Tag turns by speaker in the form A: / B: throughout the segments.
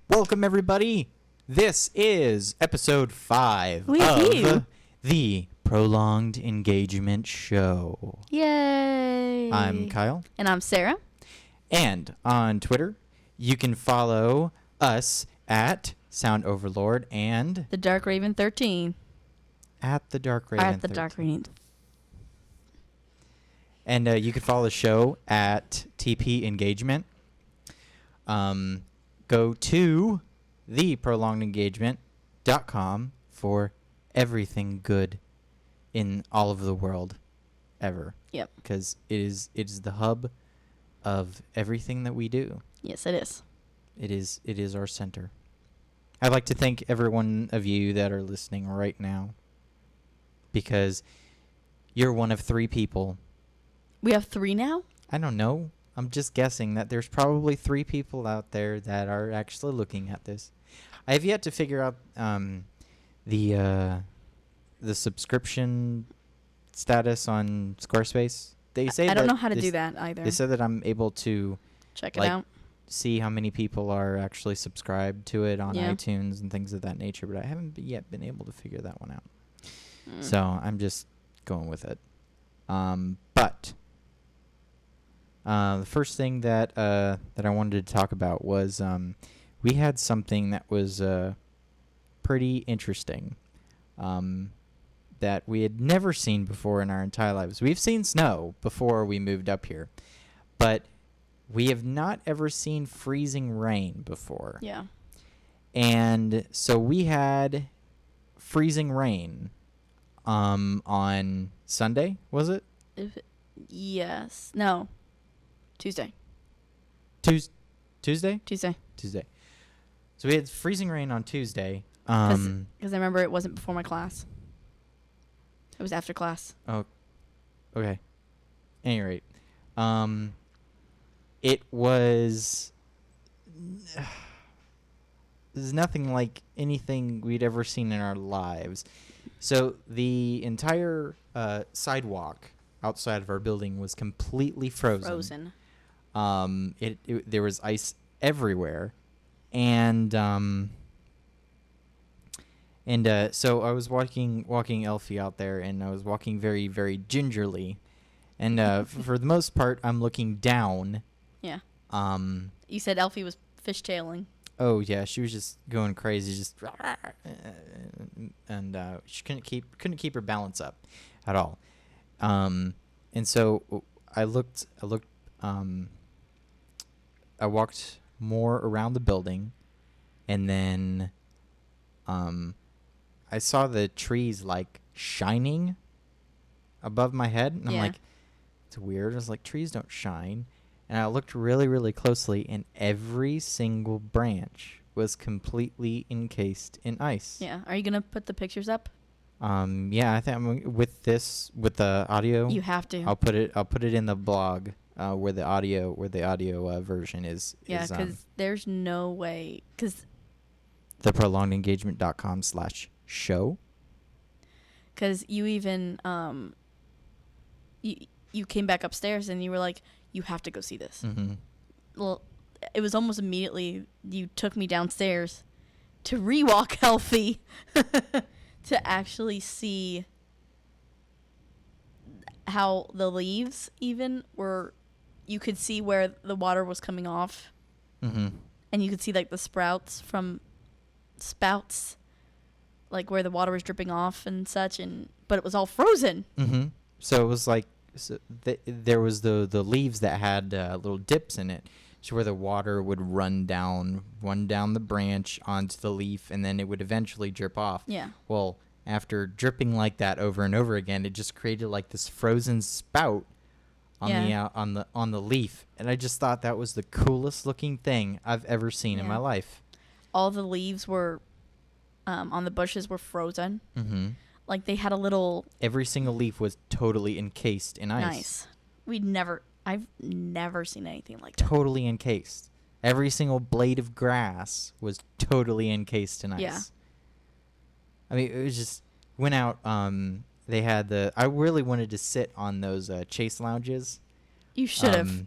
A: Welcome, everybody. This is episode 5
B: Wee-hoo.
A: of the Prolonged Engagement Show.
B: Yay!
A: I'm Kyle.
B: And I'm Sarah.
A: And on Twitter, you can follow us at Sound Overlord and
B: The Dark Raven 13.
A: at the Dark Raven.
B: At the Dark Raven.
A: And you can follow the show at TPE Engagement. Go to theprolongedengagement.com for everything good in all of the world ever.
B: Yep.
A: Because it is the hub of everything that we do.
B: Yes, it is.
A: It is our center. I'd like to thank every one of you that are listening right now, because you're one of 3 people.
B: We have 3 now?
A: I don't know. I'm just guessing that there's probably 3 people out there that are actually looking at this. I have yet to figure out the subscription status on Squarespace. They say
B: I don't know how to do that either.
A: They said that I'm able to
B: check it out.
A: See how many people are actually subscribed to it on
B: Yeah.
A: iTunes and things of that nature, but I haven't yet been able to figure that one out. So I'm just going with it. But the first thing that I wanted to talk about was we had something that was pretty interesting that we had never seen before in our entire lives. We've seen snow before we moved up here, but we have not ever seen freezing rain before.
B: Yeah.
A: And so we had freezing rain on Sunday, was it?
B: Yes. No. Tuesday.
A: Tuesday?
B: Tuesday.
A: Tuesday. So we had freezing rain on Tuesday.
B: Because I remember it wasn't before my class. It was after class.
A: Oh, okay. At any rate, it was nothing like anything we'd ever seen in our lives. So the entire sidewalk outside of our building was completely frozen. There was ice everywhere, and so I was walking Elfie out there, and I was walking very, very gingerly, and for the most part, I'm looking down.
B: Yeah. You said Elfie was fishtailing. Oh
A: yeah, she was just going crazy, just and she couldn't keep her balance up at all. And so I walked more around the building, and then I saw the trees like shining above my head, and I'm like, it's weird. I was like, trees don't shine. And I looked really, really closely, and every single branch was completely encased in ice.
B: Yeah. Are you going to put the pictures up?
A: Yeah, I think with the audio.
B: You have to.
A: I'll put it in the blog where the audio version is.
B: Yeah, because there's no way. Because
A: theprolongedengagement.com/show.
B: Because you even you came back upstairs and you were like, you have to go see this.
A: Mm-hmm.
B: Well, it was almost immediately you took me downstairs to rewalk Elfie to actually see how the leaves even were. You could see where the water was coming off.
A: Mm-hmm.
B: And you could see like the spouts, like where the water was dripping off and such, but it was all frozen.
A: Mm-hmm. So it was like, there was the leaves that had little dips in it, so where the water would run down the branch onto the leaf, and then it would eventually drip off.
B: Yeah.
A: Well, after dripping like that over and over again, it just created like this frozen spout on the leaf, and I just thought that was the coolest looking thing I've ever seen in my life.
B: All the leaves were on the bushes were frozen.
A: Mm-hmm.
B: Like they had a little.
A: Every single leaf was totally encased in ice.
B: Nice. I've never seen anything like that.
A: Totally encased. Every single blade of grass was totally encased in ice. Yeah. I mean, it was just went out. They had I really wanted to sit on those chase lounges
B: You should have.
A: Um,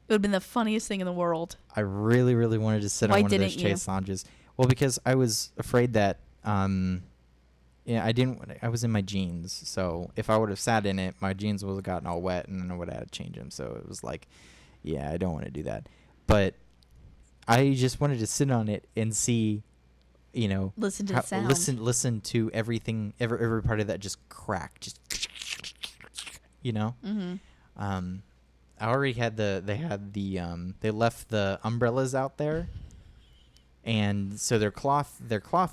B: It would have been the funniest thing in the world.
A: I really, really wanted to sit
B: Why
A: on one of
B: didn't
A: those
B: you?
A: chase lounges. Well, because I was afraid that, I didn't. I was in my jeans, so if I would have sat in it, my jeans would have gotten all wet, and then I would have had to change them. So it was like, yeah, I don't want to do that. But I just wanted to sit on it and see,
B: Listen to the sound.
A: listen to everything, every part of that just crack, just,
B: Mm-hmm.
A: I already had they left the umbrellas out there, and so they're cloth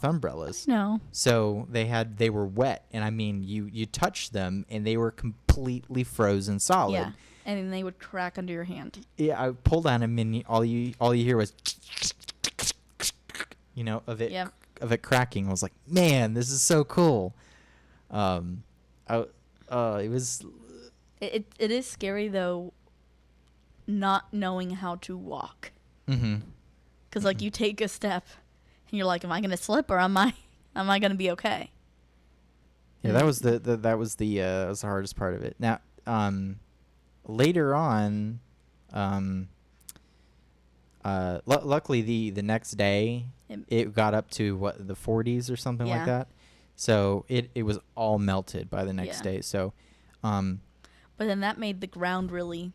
A: umbrellas.
B: No.
A: So they were wet, and I mean, you touched them and they were completely frozen solid.
B: Yeah. And then they would crack under your hand.
A: Yeah, I pulled on them, and all you hear was, of it,
B: Yep.
A: of it cracking. I was like, man, this is so cool. It was.
B: It is scary though, not knowing how to walk.
A: Mm-hmm.
B: Because like you take a step, and you're like, am I gonna slip or am I gonna be okay?
A: Yeah, that was that was the hardest part of it. Now, later on, luckily the next day it got up to the 40s or something like
B: Yeah.
A: that. So it was all melted by the next
B: Yeah.
A: day. So,
B: But then that made the ground really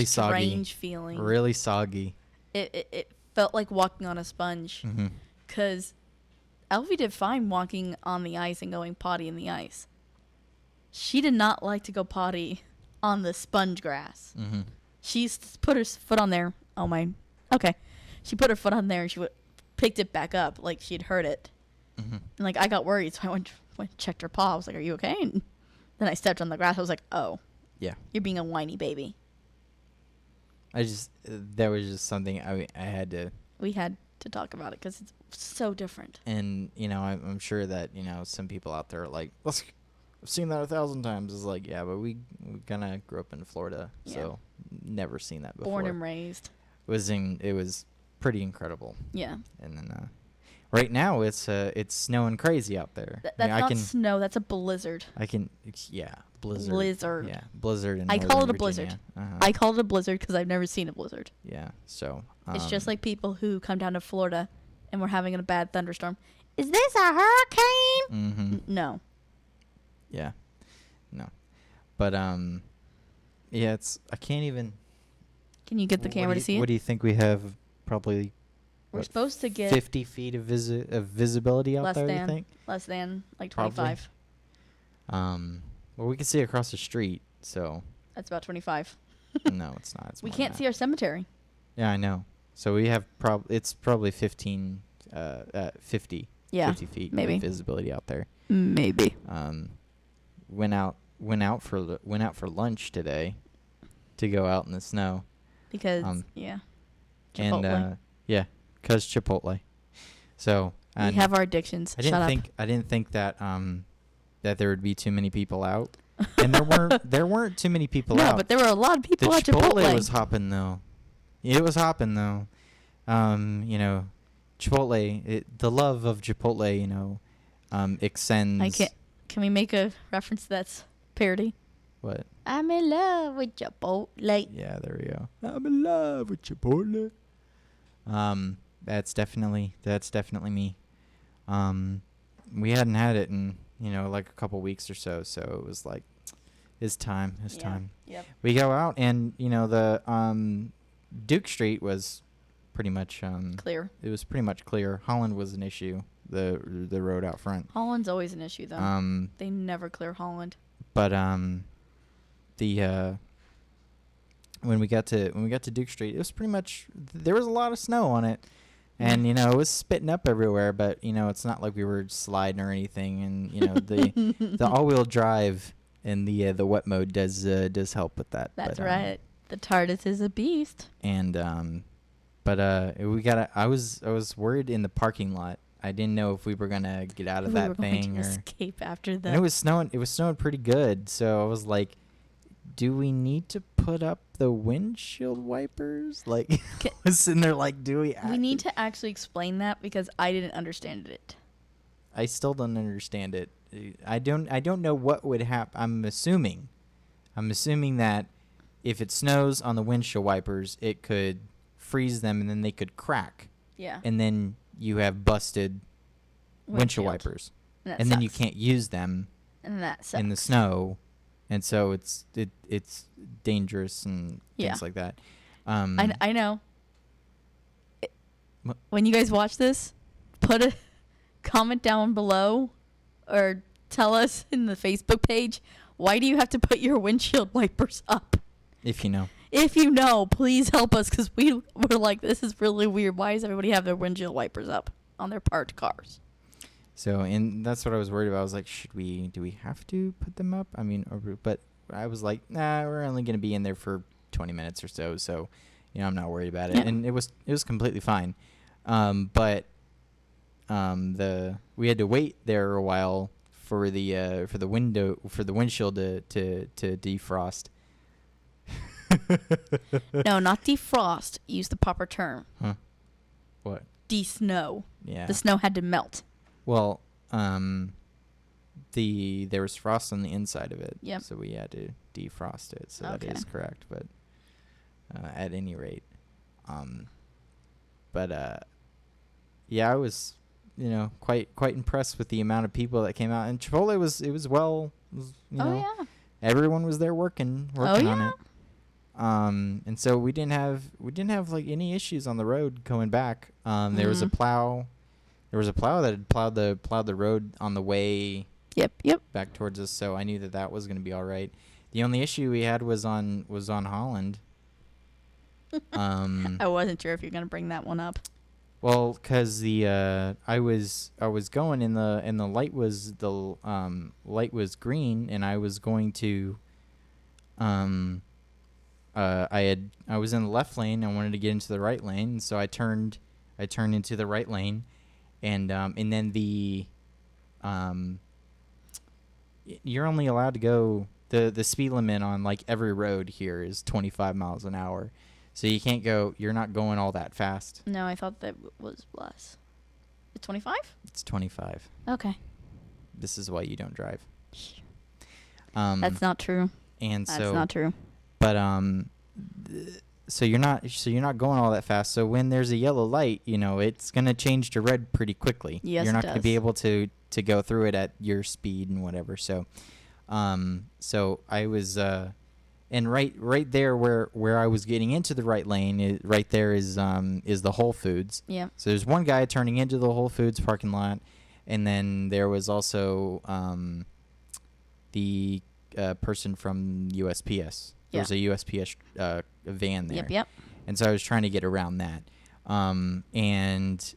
A: soggy,
B: strange feeling.
A: really soggy.
B: It felt like walking on a sponge.
A: Mm-hmm.
B: Because Elvie did fine walking on the ice and going potty in the ice. She did not like to go potty on the sponge grass.
A: Mm-hmm.
B: She put her foot on there. Oh my. Okay. She put her foot on there and she picked it back up like she'd hurt it.
A: Mm-hmm.
B: And like I got worried, so I went and checked her paw. I was like, "Are you okay?" And then I stepped on the grass. I was like, "Oh,
A: Yeah.
B: you're being a whiny baby."
A: That was just something I had to.
B: We had to talk about it because it's so different.
A: And I'm sure that some people out there are like, I've seen that 1,000 times. It's like, yeah, but we kind of grew up in Florida, so never seen that before.
B: Born and raised.
A: It was pretty incredible.
B: Yeah.
A: And then right now it's snowing crazy out there.
B: That's not snow. That's a blizzard.
A: Blizzard.
B: Blizzard.
A: Yeah, blizzard. In
B: I call it
A: Northern
B: a blizzard.
A: Virginia. Uh-huh.
B: I call it a blizzard because I've never seen a blizzard.
A: Yeah. So
B: It's just like people who come down to Florida and we're having a bad thunderstorm. Is this a hurricane?
A: Mm-hmm.
B: No.
A: Yeah. No. But yeah, I can't even.
B: Can you get the camera to see
A: What
B: it?
A: do you think we have? Probably.
B: We're
A: what,
B: supposed to get
A: 50 feet of visibility out
B: less
A: there. You
B: than
A: think?
B: less than like
A: Probably.
B: 25.
A: Well, we can see across the street, so
B: That's about 25.
A: no, it's not. It's
B: We
A: more
B: can't
A: than
B: see our cemetery.
A: that. Yeah, I know. So we have it's probably 50
B: Yeah,
A: 50 feet
B: maybe.
A: of visibility out there.
B: Maybe.
A: Went out for lunch today to go out in the snow.
B: Because yeah.
A: And
B: Chipotle.
A: cuz Chipotle. So
B: We have our addictions.
A: I
B: Shut up.
A: didn't think that that there would be too many people out. And there weren't too many people
B: no,
A: out.
B: but there were a lot of
A: The
B: people at
A: Chipotle
B: Chipotle.
A: was hopping though. It was hopping though. Chipotle, the love of Chipotle, extends.
B: I can't. Can we make a reference that's parody?
A: What?
B: I'm in love with Chipotle.
A: Yeah, there we go. I'm in love with Chipotle. That's definitely me. We hadn't had it in like a couple weeks or so it was like, it's time.
B: Yep.
A: We go out and the Duke Street was pretty much
B: Clear.
A: It was pretty much clear. Holland was an issue. The road out front.
B: Holland's always an issue though. They never clear Holland.
A: But the when we got to Duke Street, it was pretty much, there was a lot of snow on it, and it was spitting up everywhere. But it's not like we were sliding or anything, and the all-wheel drive and the wet mode does help with that.
B: That's
A: but,
B: right. The TARDIS is a beast.
A: And I was worried in the parking lot. I didn't know if we were gonna get out of
B: We
A: that
B: were going
A: thing
B: to
A: or.
B: escape after
A: And
B: that.
A: it was snowing. It was snowing pretty good. So I was like, "Do we need to put up the windshield wipers?" Like, I was sitting there like, "Do we?"
B: We need to actually explain that because I didn't understand it.
A: I still don't understand it. I don't know what would happen. I'm assuming that if it snows on the windshield wipers, it could freeze them and then they could crack.
B: Yeah.
A: And then you have busted windshield wipers. And then you can't use them
B: and that sucks.
A: in the snow. And so it's dangerous and
B: Yeah.
A: things like that.
B: I know.
A: What?
B: When you guys watch this, put a comment down below or tell us in the Facebook page, why do you have to put your windshield wipers up?
A: If you know.
B: If you know, please help us because we're like, this is really weird. Why does everybody have their windshield wipers up on their parked cars?
A: So, and that's what I was worried about. I was like, do we have to put them up? I mean, but I was like, nah, we're only going to be in there for 20 minutes or so. So, I'm not worried about it.
B: Yeah.
A: And it was completely fine. But we had to wait there a while for the windshield to defrost.
B: No, not defrost. Use the proper term.
A: Huh? What?
B: De-snow.
A: Yeah.
B: The snow had to melt.
A: Well, there was frost on the inside of it.
B: Yep.
A: So we had to defrost it. So
B: Okay.
A: that is correct. But at any rate, yeah, I was, quite impressed with the amount of people that came out. And Chipotle was
B: Yeah.
A: everyone was there working
B: Oh,
A: on
B: yeah.
A: it. And so we didn't have like any issues on the road going back. There was a plow. There was a plow that had plowed the road on the way
B: Yep.
A: back towards us, so I knew that was going to be all right. The only issue we had was on Holland.
B: I wasn't sure if you're gonna bring that one up.
A: Well, because I was going and the light was green, and I was going to I was in the left lane. I wanted to get into the right lane, so I turned into the right lane, and then you're only allowed to go the speed limit on like every road here is 25 miles an hour, so you're not going all that fast.
B: No, I thought that was less. It's 25?
A: It's 25.
B: Okay.
A: This is why you don't drive.
B: That's not true.
A: And
B: That's
A: so
B: not true.
A: But so you're not going all that fast. So when there's a yellow light, it's gonna change to red pretty quickly.
B: Yes,
A: you're not
B: it
A: gonna
B: does.
A: be able to go through it at your speed and whatever. So, so I was and right there where I was getting into the right lane, right there is the Whole Foods.
B: Yeah.
A: So there's one guy turning into the Whole Foods parking lot, and then there was also the person from USPS. There was a USPS van there.
B: Yep.
A: And so I was trying to get around that. And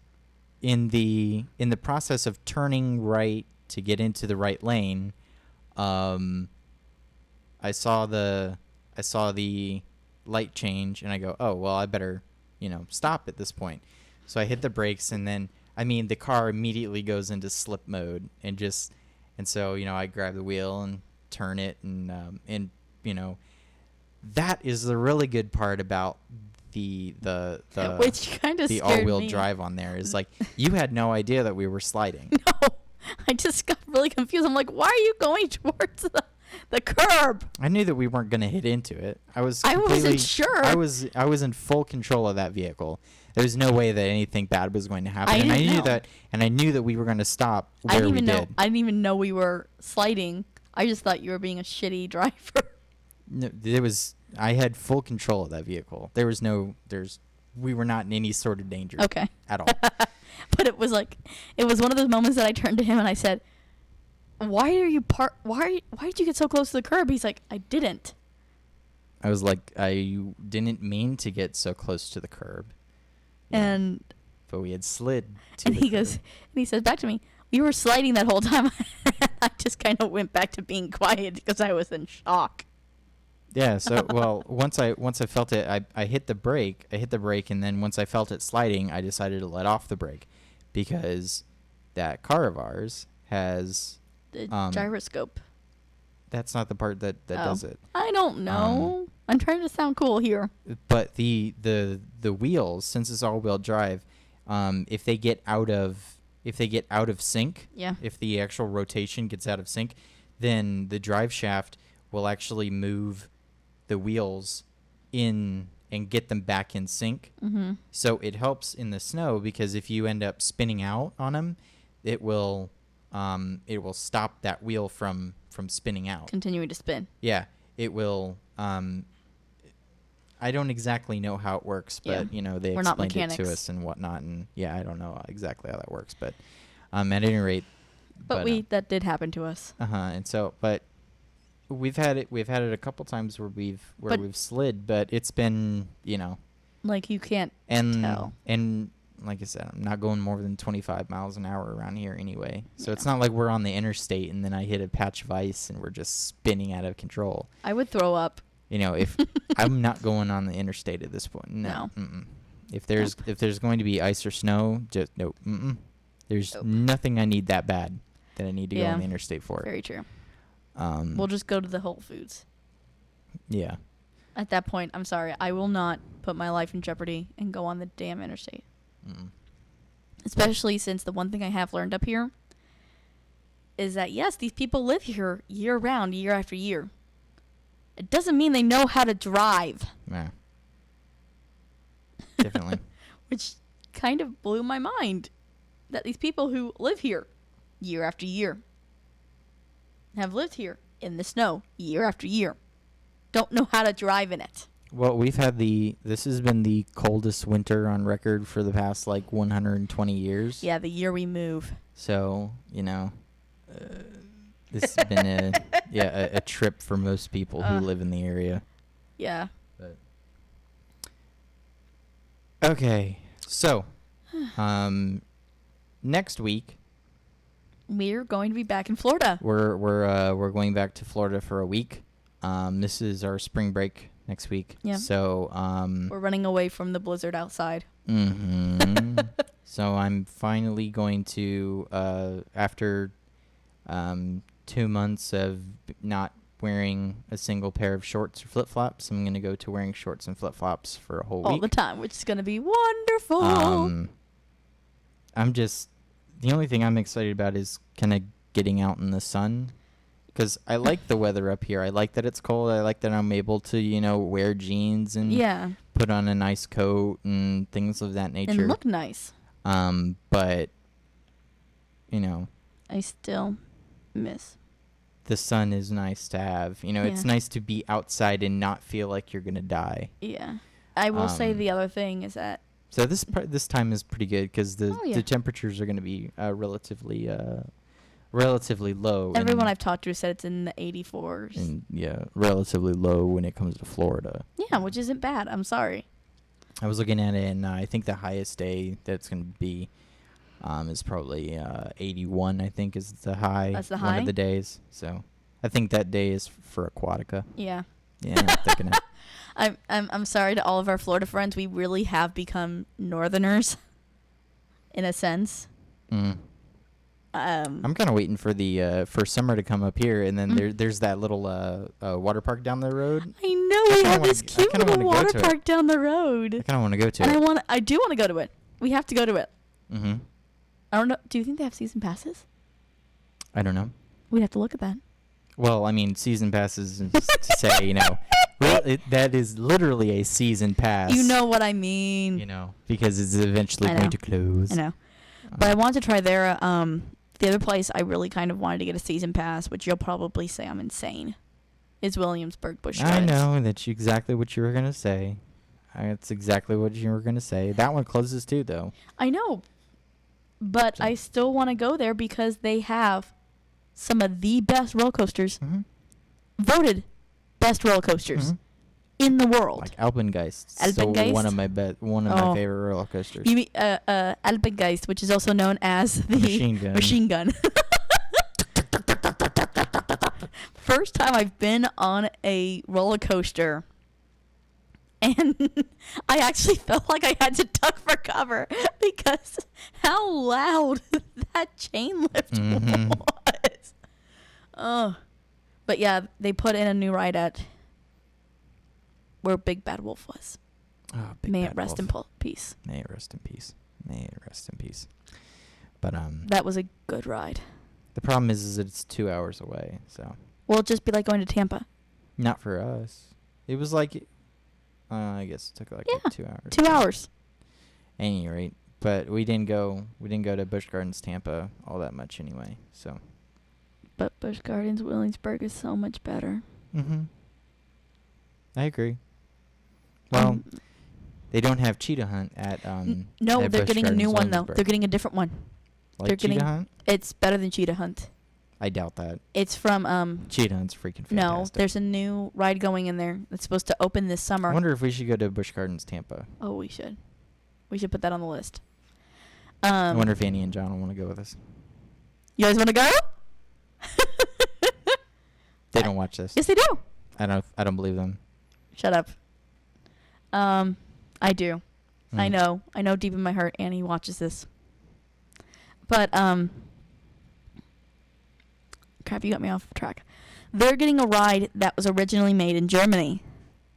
A: in the process of turning right to get into the right lane, I saw the light change, and I go, oh well, I better stop at this point. So I hit the brakes, and then the car immediately goes into slip mode, and so I grab the wheel and turn it, and that is the really good part about the
B: which kind of
A: the
B: scared
A: all-wheel
B: me.
A: drive on there is like you had no idea that we were sliding.
B: No, I just got really confused. I'm like, why are you going towards the curb?
A: I knew that we weren't going to hit into it. I
B: wasn't sure.
A: I was in full control of that vehicle. There was no way that anything bad was going to happen.
B: I didn't know.
A: I knew that we were going to stop where
B: I didn't
A: we
B: even
A: did.
B: know. I didn't even know we were sliding. I just thought you were being a shitty driver.
A: No, I had full control of that vehicle. We were not in any sort of danger.
B: Okay.
A: At all.
B: But it was one of those moments that I turned to him and I said, why did you get so close to the curb? He's like, I didn't.
A: I was like, I didn't mean to get so close to the curb.
B: And
A: but we had slid to
B: and
A: the
B: he
A: curb.
B: goes, and he says back to me, we were sliding that whole time. I just kind of went back to being quiet because I was in shock.
A: Yeah, so well, once I felt it, I hit the brake, and then once I felt it sliding, I decided to let off the brake because that car of ours has
B: The gyroscope.
A: That's not the part that does it.
B: I don't know. I'm trying to sound cool here.
A: But the wheels, since it's all-wheel drive, if they get out of sync,
B: Yeah.
A: if the actual rotation gets out of sync, then the drive shaft will actually move the wheels in and get them back in sync.
B: Mm-hmm.
A: So it helps in the snow because if you end up spinning out on them, it will stop that wheel from spinning out.
B: Continuing to spin.
A: Yeah, it will. I don't exactly know how it works, but they
B: We're not
A: explained it to
B: mechanics.
A: us and whatnot, and I don't know exactly how that works, but at any rate.
B: But that did happen to us.
A: And so, but we've had it a couple times where we've slid, but it's been
B: Like you can't
A: and
B: tell.
A: and like I said, I'm not going more than 25 miles an hour around here anyway. So
B: Yeah.
A: it's not like we're on the interstate and then I hit a patch of ice and we're just spinning out of control.
B: I would throw up.
A: If I'm not going on the interstate at this point. No. Mm-mm. If there's going to be ice or snow, just nope. Mm-mm. There's nothing I need that bad that I need to go on the interstate for.
B: Very true. We'll just go to the Whole Foods.
A: Yeah.
B: At that point, I'm sorry. I will not put my life in jeopardy and go on the damn interstate.
A: Mm-mm.
B: Especially since the one thing I have learned up here is that, yes, these people live here year-round, year after year. It doesn't mean they know how to drive.
A: Yeah. Definitely.
B: Which kind of blew my mind. That these people who live here year after year have lived here in the snow year after year don't know how to drive in it.
A: Well, this has been the coldest winter on record for the past 120 years.
B: Yeah, the year we move.
A: So, this has been a trip for most people who live in the area.
B: Yeah.
A: But okay. So, next week
B: we're going to be back in Florida.
A: We're going back to Florida for a week. This is our spring break next week.
B: Yeah.
A: So
B: we're running away from the blizzard outside.
A: Mm-hmm. So I'm finally going to after 2 months of not wearing a single pair of shorts or flip-flops, I'm going to go to wearing shorts and flip-flops for a whole week.
B: All the time, which is going to be wonderful.
A: The only thing I'm excited about is kind of getting out in the sun. Because I like the weather up here. I like that it's cold. I like that I'm able to, wear jeans and put on a nice coat and things of that nature.
B: And look nice.
A: But,
B: I still miss.
A: The sun is nice to have. It's nice to be outside and not feel like you're going to die.
B: Yeah. I will say the other thing is that.
A: So this time is pretty good because the temperatures are going to be relatively low.
B: Everyone I've talked to said it's in the 84s.
A: And relatively low when it comes to Florida.
B: Yeah, which isn't bad. I'm sorry.
A: I was looking at it, and I think the highest day that's going to be is probably 81, I think, is the high.
B: That's the
A: one
B: high?
A: of the days. So I think that day is for Aquatica.
B: Yeah.
A: Yeah, I'm thinking it.
B: I'm sorry to all of our Florida friends. We really have become northerners, in a sense.
A: Mm. I'm kind of waiting for the for summer to come up here, and then there's that little water park down the road.
B: I know we have this cute little water park down the
A: I
B: road.
A: kind of want to go to
B: And
A: it.
B: I do want to go to it. We have to go to it.
A: Mm-hmm.
B: I don't know. Do you think they have season passes?
A: I don't know.
B: We'd have to look at that.
A: Well, I mean, season passes is to say, that is literally a season pass.
B: You know what I mean.
A: Because it's eventually going to close.
B: I know. But I want to try their the other place I really kind of wanted to get a season pass, which you'll probably say I'm insane, is Williamsburg Busch Gardens.
A: I know that's exactly what you were going to say. That's exactly what you were going to say. That one closes too, though.
B: I know. But I still want to go there because they have some of the best roller coasters.
A: Mm-hmm.
B: Voted best roller coasters in the world.
A: Like Alpengeist.
B: Alpengeist?
A: So one of my my favorite roller coasters.
B: You mean Alpengeist, which is also known as the machine gun. First time I've been on a roller coaster, and I actually felt like I had to duck for cover because how loud that chain lift was. Oh, but yeah, they put in a new ride at where Big Bad Wolf was.
A: Oh, Big
B: May
A: Bad
B: it rest
A: Wolf.
B: in peace.
A: May it rest in peace. May it rest in peace. But
B: that was a good ride.
A: the problem is that it's 2 hours away. So
B: Well, it'd just be like going to Tampa.
A: not for us. It was like, I guess it took like
B: Yeah,
A: 2 hours.
B: 2 hours.
A: At any rate, but we didn't go to Busch Gardens Tampa all that much anyway. So.
B: But Busch Gardens Williamsburg is so much better.
A: Mm-hmm. I agree. Well, they don't have Cheetah Hunt at
B: no,
A: at
B: they're
A: Busch
B: getting a new
A: Gardens
B: one though.
A: Williamsburg.
B: They're getting a different one.
A: Like
B: they're
A: Cheetah
B: getting-
A: Hunt?
B: It's better than Cheetah Hunt.
A: I doubt that.
B: It's from
A: Cheetah Hunt's freaking fantastic.
B: no, there's a new ride going in there that's supposed to open this summer.
A: I wonder if we should go to Busch Gardens Tampa.
B: Oh, we should. We should put that on the list.
A: I wonder if Annie and John will want to go with us.
B: You guys want to go?
A: They don't watch this.
B: Yes, they do.
A: I don't believe them.
B: Shut up. I do. I
A: Mm.
B: know deep in my heart Annie watches this. But crap, you got me off track. They're getting a ride that was originally made in Germany.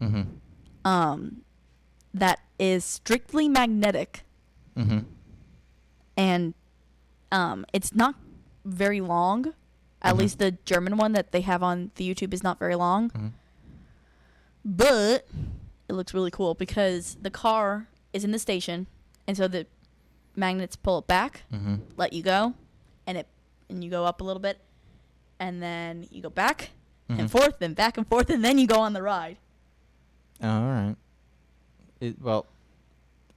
A: Mm-hmm.
B: That is strictly magnetic,
A: Mm-hmm.
B: and it's not very long. At
A: Mhm.
B: least the German one that they have on the YouTube is not very long.
A: Mm-hmm.
B: But it looks really cool because the car is in the station, and so the magnets pull it back,
A: Mm-hmm.
B: let you go, and you go up a little bit, and then you go back
A: Mhm.
B: and forth, then back and forth, and then you go on the ride.
A: Oh, all right.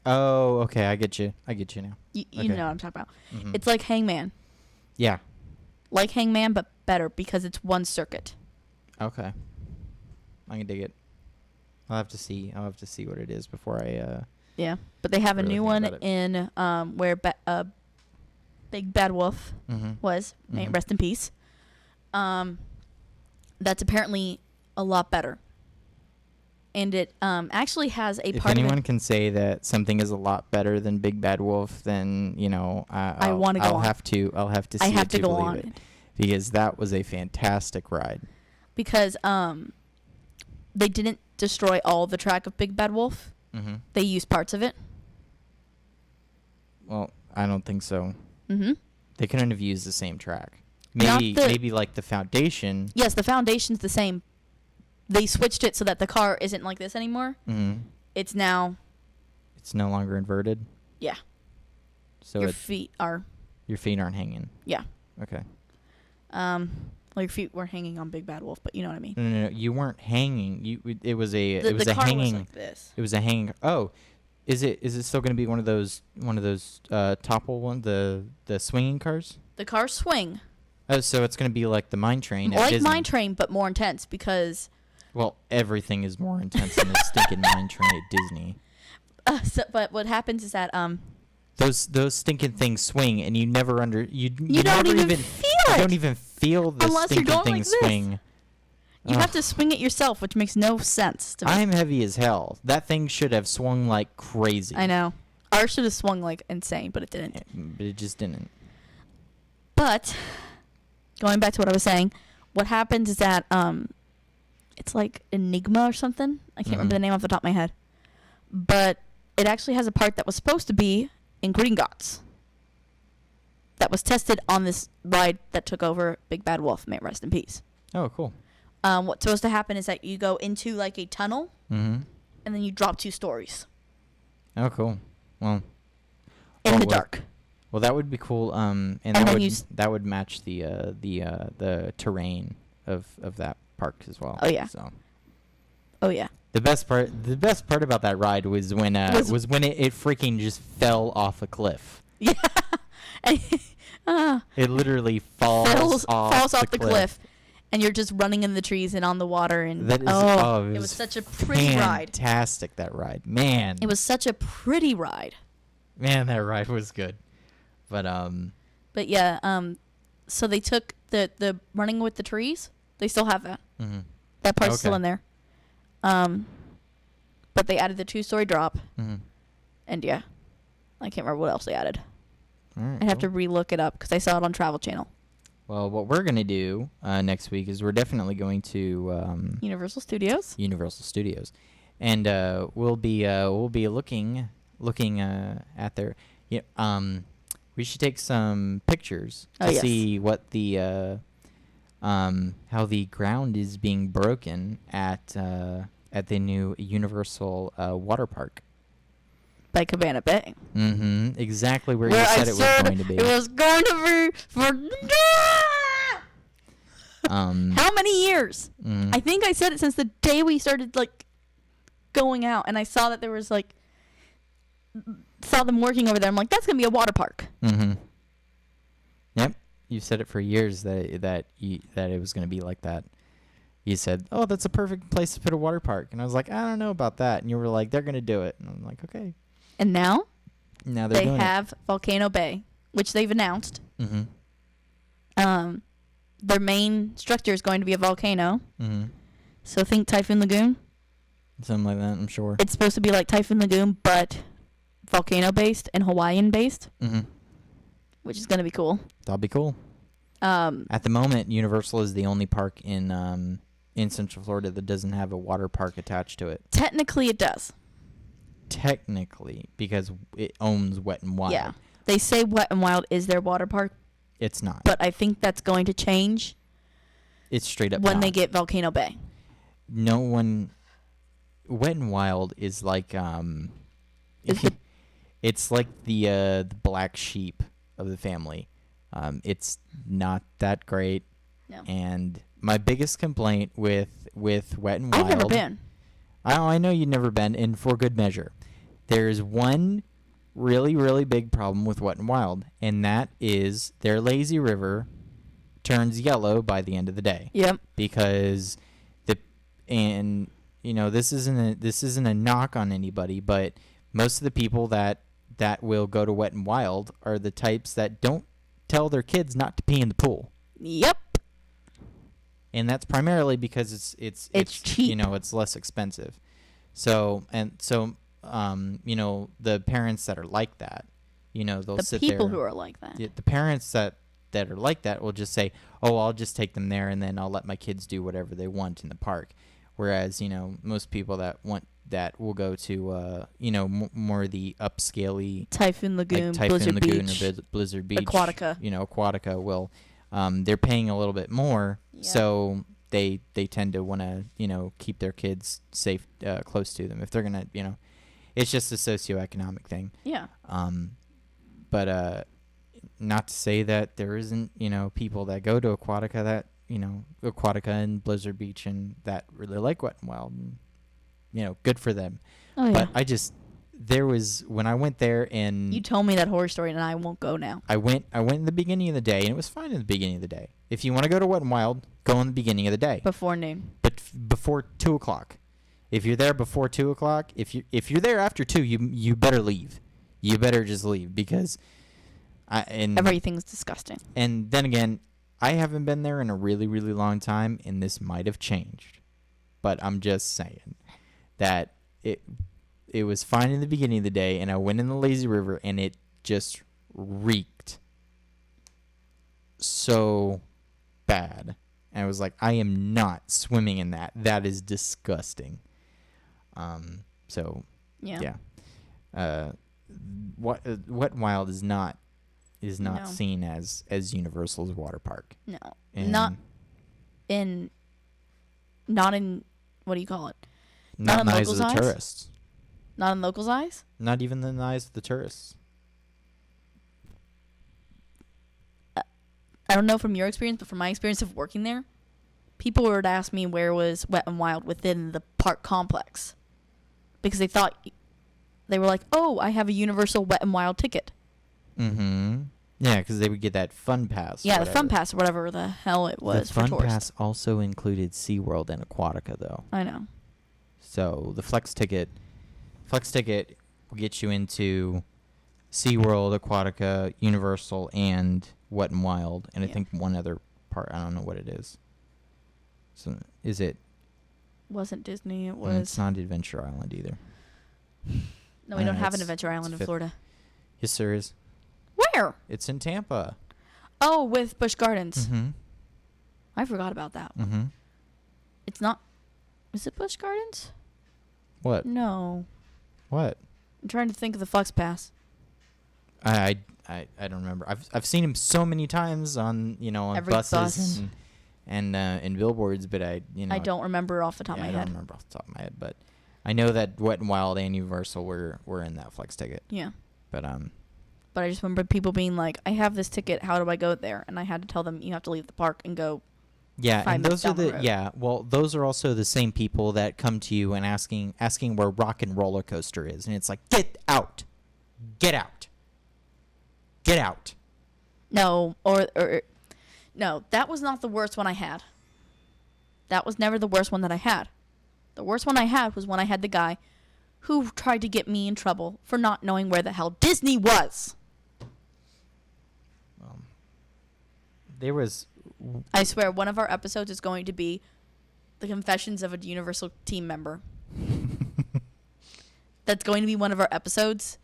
A: Oh, okay. I get you now.
B: You
A: Okay.
B: know what I'm talking about.
A: Mm-hmm.
B: It's like Hangman.
A: Yeah.
B: Like Hangman, but better because it's one circuit.
A: Okay. I can dig it. I'll have to see what it is before I.
B: Yeah, but they have a
A: Really
B: new
A: think
B: one
A: about it.
B: in where Big Bad Wolf
A: Mm-hmm.
B: was. May it
A: Mhm.
B: rest in peace. That's apparently a lot better. And it actually has a
A: If
B: part of
A: anyone
B: it.
A: can say that something is a lot better than Big Bad Wolf, then I'll
B: wanna go
A: I'll
B: on.
A: have to see
B: I have
A: it
B: to go
A: believe
B: on
A: it,
B: it
A: because that was a fantastic ride.
B: because they didn't destroy all the track of Big Bad Wolf.
A: Mm-hmm.
B: They used parts of it.
A: Well, I don't think so.
B: Mm-hmm.
A: They couldn't have used the same track.
B: Not
A: Maybe like the foundation.
B: Yes, the foundation's the same. They switched it so that the car isn't like this anymore.
A: Mm-hmm.
B: It's now,
A: It's no longer inverted.
B: yeah,
A: So
B: your feet are,
A: your feet aren't hanging.
B: yeah.
A: Okay.
B: Well, your feet were hanging on Big Bad Wolf, but you know what I mean.
A: No. You weren't hanging. It was a
B: The car
A: hanging.
B: was like this.
A: It was a hanging. Oh, is it still going to be one of those topple the swinging cars?
B: The cars swing
A: Oh, so it's going to be like the mine train at
B: like
A: Disney.
B: Mine Train, but more intense because.
A: Well, everything is more intense than the stinking mine train at Disney.
B: But what happens is that
A: Those stinking things swing, and you never you
B: you don't
A: never
B: even feel
A: you
B: it.
A: don't even feel the
B: Unless you're
A: stinking
B: going
A: thing
B: like this.
A: swing.
B: You
A: Ugh.
B: have to swing it yourself, which makes no sense to me.
A: I'm heavy as hell. That thing should have swung like crazy.
B: I know. Ours should have swung like insane, but it didn't.
A: But it just didn't.
B: But going back to what I was saying, what happens is that it's like Enigma or something. I can't remember the name off the top of my head. But it actually has a part that was supposed to be in Gringotts. That was tested on this ride that took over Big Bad Wolf. May it rest in peace.
A: Oh, cool.
B: What's supposed to happen is that you go into like a tunnel
A: Mm-hmm.
B: and then you drop 2 stories
A: Oh, cool. Well,
B: in the
A: well,
B: dark.
A: Well, that would be cool. And
B: then
A: that would
B: you
A: that would match the terrain of that park as well.
B: Oh, yeah.
A: So
B: Oh yeah.
A: the best part about that ride was when
B: Was-
A: when it freaking just fell off a cliff.
B: Yeah.
A: It literally falls off
B: the cliff, and you're just running in the trees and on the water, and
A: That is
B: it was such a pretty ride.
A: Fantastic, that ride, man.
B: It was such a pretty ride.
A: Man, that ride was good. But
B: But yeah, so they took the running with the trees. They still have that.
A: Mm-hmm.
B: That part's
A: Okay.
B: still in there. But they added the 2-story drop,
A: Mm-hmm.
B: and yeah, I can't remember what else they added.
A: All right,
B: I'd have to
A: cool.
B: re-look it up because I saw it on Travel Channel.
A: Well, what we're gonna do next week is we're definitely going to
B: Universal Studios.
A: Universal Studios, and we'll be looking at their. Yeah, we should take some pictures to
B: Oh, yes.
A: see what the how the ground is being broken at at the new Universal water park.
B: By Cabana Bay.
A: Mm-hmm. Exactly where you
B: I
A: said it was going to be.
B: It was going to be for... How many years? I think I said it since the day we started, like, going out. And I saw that there was, like... Saw them working over there. I'm like, that's going to be a water park.
A: Mm-hmm. Yep. You said it for years that it was going to be like that. You said, oh, that's a perfect place to put a water park. And I was like, I don't know about that. And you were like, they're going to do it. And I'm like, okay.
B: And now
A: they
B: have Volcano Bay, which they've announced.
A: Mm-hmm.
B: Their main structure is going to be a volcano.
A: Mm-hmm.
B: So think Typhoon Lagoon.
A: Something like that, I'm sure.
B: It's supposed to be like Typhoon Lagoon, but volcano-based and Hawaiian-based, which is going to be cool.
A: That'll be cool. At the moment, Universal is the only park in Central Florida that doesn't have a water park attached to it.
B: Technically, it does.
A: Technically, because it owns Wet and Wild.
B: Yeah. They say Wet and Wild is their water park.
A: It's not.
B: But I think that's going to change.
A: It's straight up
B: when
A: not.
B: they get Volcano Bay.
A: No one... Wet and Wild is like... it's like the black sheep of the family. It's not that great.
B: No.
A: And my biggest complaint with Wet and Wild...
B: I've never been.
A: I know you've never been, and for good measure. There's one really, really big problem with Wet and Wild, and that is their lazy river turns yellow by the end of the day.
B: Yep.
A: Because this isn't a knock on anybody, but most of the people that will go to Wet and Wild are the types that don't tell their kids not to pee in the pool.
B: Yep.
A: And that's primarily because it's
B: cheap.
A: It's less expensive. So the parents that are like that, they'll sit there. The
B: people who are like that.
A: The parents that are like that will just say, "Oh, I'll just take them there, and then I'll let my kids do whatever they want in the park." Whereas most people that will go to more of the upscaley
B: Typhoon Lagoon,
A: like Typhoon
B: Blizzard
A: Lagoon
B: Beach,
A: or Blizzard Beach,
B: Aquatica.
A: Aquatica will. They're paying a little bit more, so they tend to want to keep their kids safe, close to them. If they're gonna, it's just a socioeconomic thing.
B: Yeah.
A: But not to say that there isn't people that go to Aquatica that Aquatica and Blizzard Beach and that really like Wet and Wild, and, good for them.
B: Oh yeah.
A: But there was when I went there and
B: you told me that horror story and I won't go now.
A: I went in the beginning of the day and it was fine in the beginning of the day. If you want to go to Wet and Wild, go in the beginning of the day.
B: Before noon.
A: But before 2:00. If you're there before 2:00, if you're there after 2, you better leave. You better just leave because
B: everything's disgusting.
A: And then again, I haven't been there in a really, really long time, and this might have changed. But I'm just saying that it was fine in the beginning of the day, and I went in the lazy river, and it just reeked so bad. And I was like, I am not swimming in that. That is disgusting. So yeah. Wet and Wild is not
B: No.
A: seen as Universal's water park.
B: No.
A: And
B: Not in what do you call it?
A: Not in the eyes
B: locals'
A: of the
B: eyes?
A: tourists.
B: Not in locals' eyes?
A: Not even in the eyes of the tourists.
B: I don't know from your experience, but from my experience of working there, people would ask me where was Wet and Wild within the park complex. Because they were like, oh, I have a Universal Wet and Wild ticket.
A: Mm-hmm. Yeah, because they would get that fun pass.
B: Yeah, the fun pass or whatever the hell it was
A: the
B: for
A: fun
B: tourists.
A: pass also included SeaWorld and Aquatica, though.
B: I know.
A: So the flex ticket will get you into SeaWorld, Aquatica, Universal, and Wet and Wild, and I think one other part. I don't know what it is. So is it?
B: Wasn't Disney? It was.
A: It's not Adventure Island either.
B: No, we don't have an Adventure Island in Florida.
A: Yes, there is.
B: Where?
A: It's in Tampa.
B: Oh, with Busch Gardens.
A: Mm-hmm.
B: I forgot about that.
A: Mm-hmm.
B: It's not. Is it Busch Gardens?
A: What?
B: No.
A: What?
B: I'm trying to think of the Flex Pass.
A: I don't remember. I've seen him so many times on on
B: Every
A: buses
B: bus.
A: and and billboards, but I
B: don't remember off the top of my
A: I
B: head.
A: don't remember off the top of my head, but I know that Wet and Wild and Universal were in that flex ticket.
B: Yeah.
A: But
B: I just remember people being like, I have this ticket, how do I go there? And I had to tell them, you have to leave the park and go.
A: yeah,
B: 5
A: and
B: minutes
A: those are
B: down the road.
A: well, those are also the same people that come to you and asking where Rock and Roller Coaster is, and it's like, get out. Get out. Get out.
B: No, no, that was not the worst one I had. That was never the worst one that I had. The worst one I had was when I had the guy who tried to get me in trouble for not knowing where the hell Disney was.
A: There was
B: I swear, one of our episodes is going to be the confessions of a Universal team member. That's going to be one of our episodes.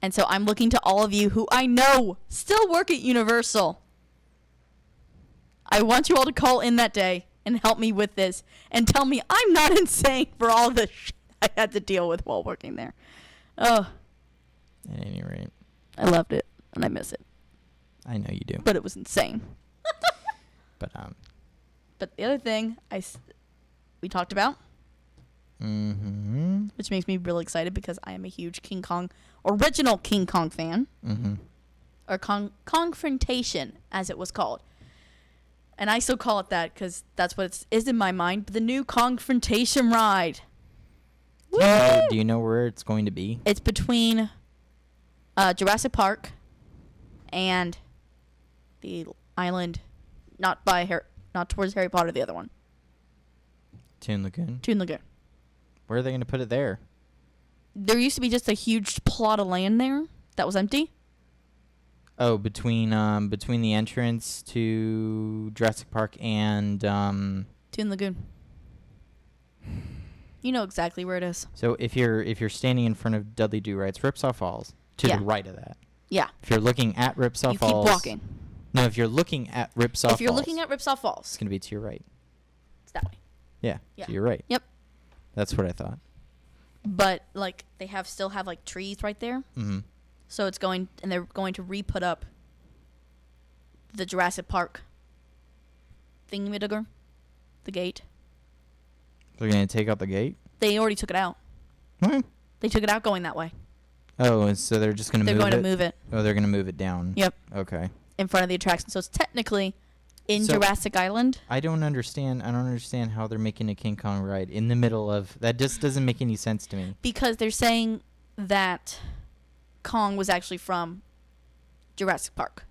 B: And so I'm looking to all of you who I know still work at Universal. I want you all to call in that day and help me with this and tell me I'm not insane for all the shit I had to deal with while working there. Oh,
A: at any rate.
B: I loved it and I miss it.
A: I know you do.
B: But it was insane.
A: But
B: the other thing we talked about,
A: mm-hmm.
B: which makes me really excited because I am a huge original King Kong fan.
A: Mm-hmm.
B: Or Confrontation, as it was called. And I still call it that because that's what it is in my mind. But the new Confrontation ride.
A: Do you know where it's going to be?
B: It's between Jurassic Park and the island, not towards Harry Potter, the other one.
A: Toon Lagoon.
B: Toon Lagoon.
A: Where are they going to put it there?
B: There used to be just a huge plot of land there that was empty.
A: Oh, between the entrance to Jurassic Park and
B: Toon Lagoon. You know exactly where it is.
A: So if you're standing in front of Dudley Do Right's Ripsaw Falls, to
B: Yeah.
A: the right of that.
B: Yeah.
A: If you're looking at Ripsaw
B: You
A: Falls.
B: keep walking.
A: No, if you're looking at Ripsaw Falls.
B: If you're looking at Ripsaw
A: it's
B: Falls,
A: going to be to your right.
B: it's that way.
A: Yeah.
B: Yeah.
A: To your right.
B: Yep.
A: That's what I thought.
B: But like they still have like trees right there.
A: Mm-hmm.
B: So they're going to re-put up the Jurassic Park thingamajigger, the gate.
A: They're going to take out the gate?
B: They already took it out.
A: What?
B: They took it out going that way.
A: Oh, and so they're just going to move it?
B: They're going to move it.
A: Oh, they're going to move it down.
B: Yep.
A: Okay.
B: In front of the attraction. So it's technically in
A: So-
B: Jurassic Island.
A: I don't understand how they're making a King Kong ride in the middle of... That just doesn't make any sense to me.
B: Because they're saying that Kong was actually from Jurassic Park.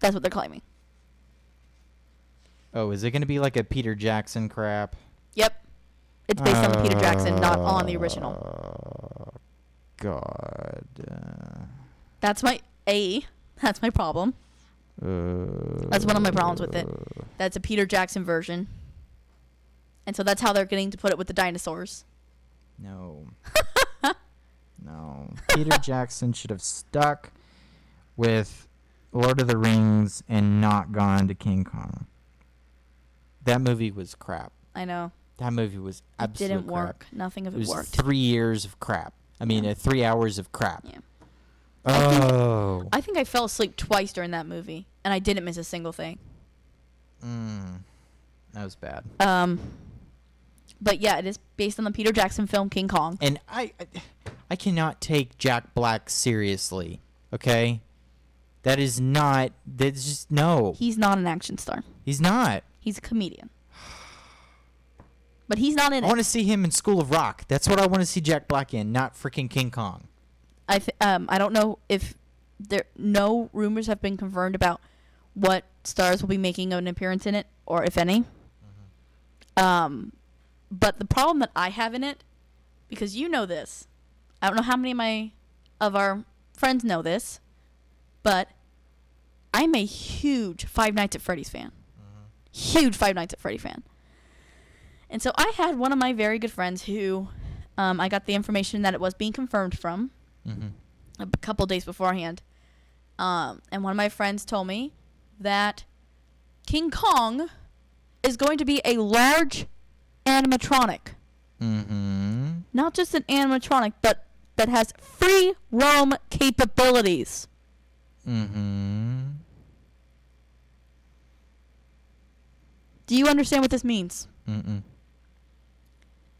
B: That's what they're claiming.
A: Oh, is it going to be like a Peter Jackson crap?
B: Yep. It's based on Peter Jackson, not on the original.
A: God.
B: That's my problem. That's one of my problems with it. That's a Peter Jackson version. And so that's how they're getting to put it with the dinosaurs.
A: No. No. Peter Jackson should have stuck with Lord of the Rings and not gone to King Kong. That movie was crap.
B: I know.
A: That movie was absolute crap.
B: It didn't work. Nothing of
A: It
B: it
A: was
B: worked.
A: 3 years of crap. I mean, 3 hours of crap.
B: Yeah.
A: Oh.
B: I think I fell asleep twice during that movie, and I didn't miss a single thing.
A: That was bad.
B: But yeah, it is based on the Peter Jackson film King Kong.
A: And I cannot take Jack Black seriously. Okay, that's just no.
B: He's not an action star.
A: He's not.
B: He's a comedian. But he's not in
A: I
B: it.
A: want to see him in School of Rock. That's what I want to see Jack Black in, not freaking King Kong.
B: I don't know if no rumors have been confirmed about what stars will be making an appearance in it, or if any. But the problem that I have in it, because you know this, I don't know how many of our friends know this, but I'm a huge Five Nights at Freddy's fan. Huge Five Nights at Freddy fan. And so I had one of my very good friends who I got the information that it was being confirmed from a couple days beforehand. And one of my friends told me that King Kong is going to be a large animatronic. Not just an animatronic, but that has free roam capabilities. Do you understand what this means?
A: Mm-mm.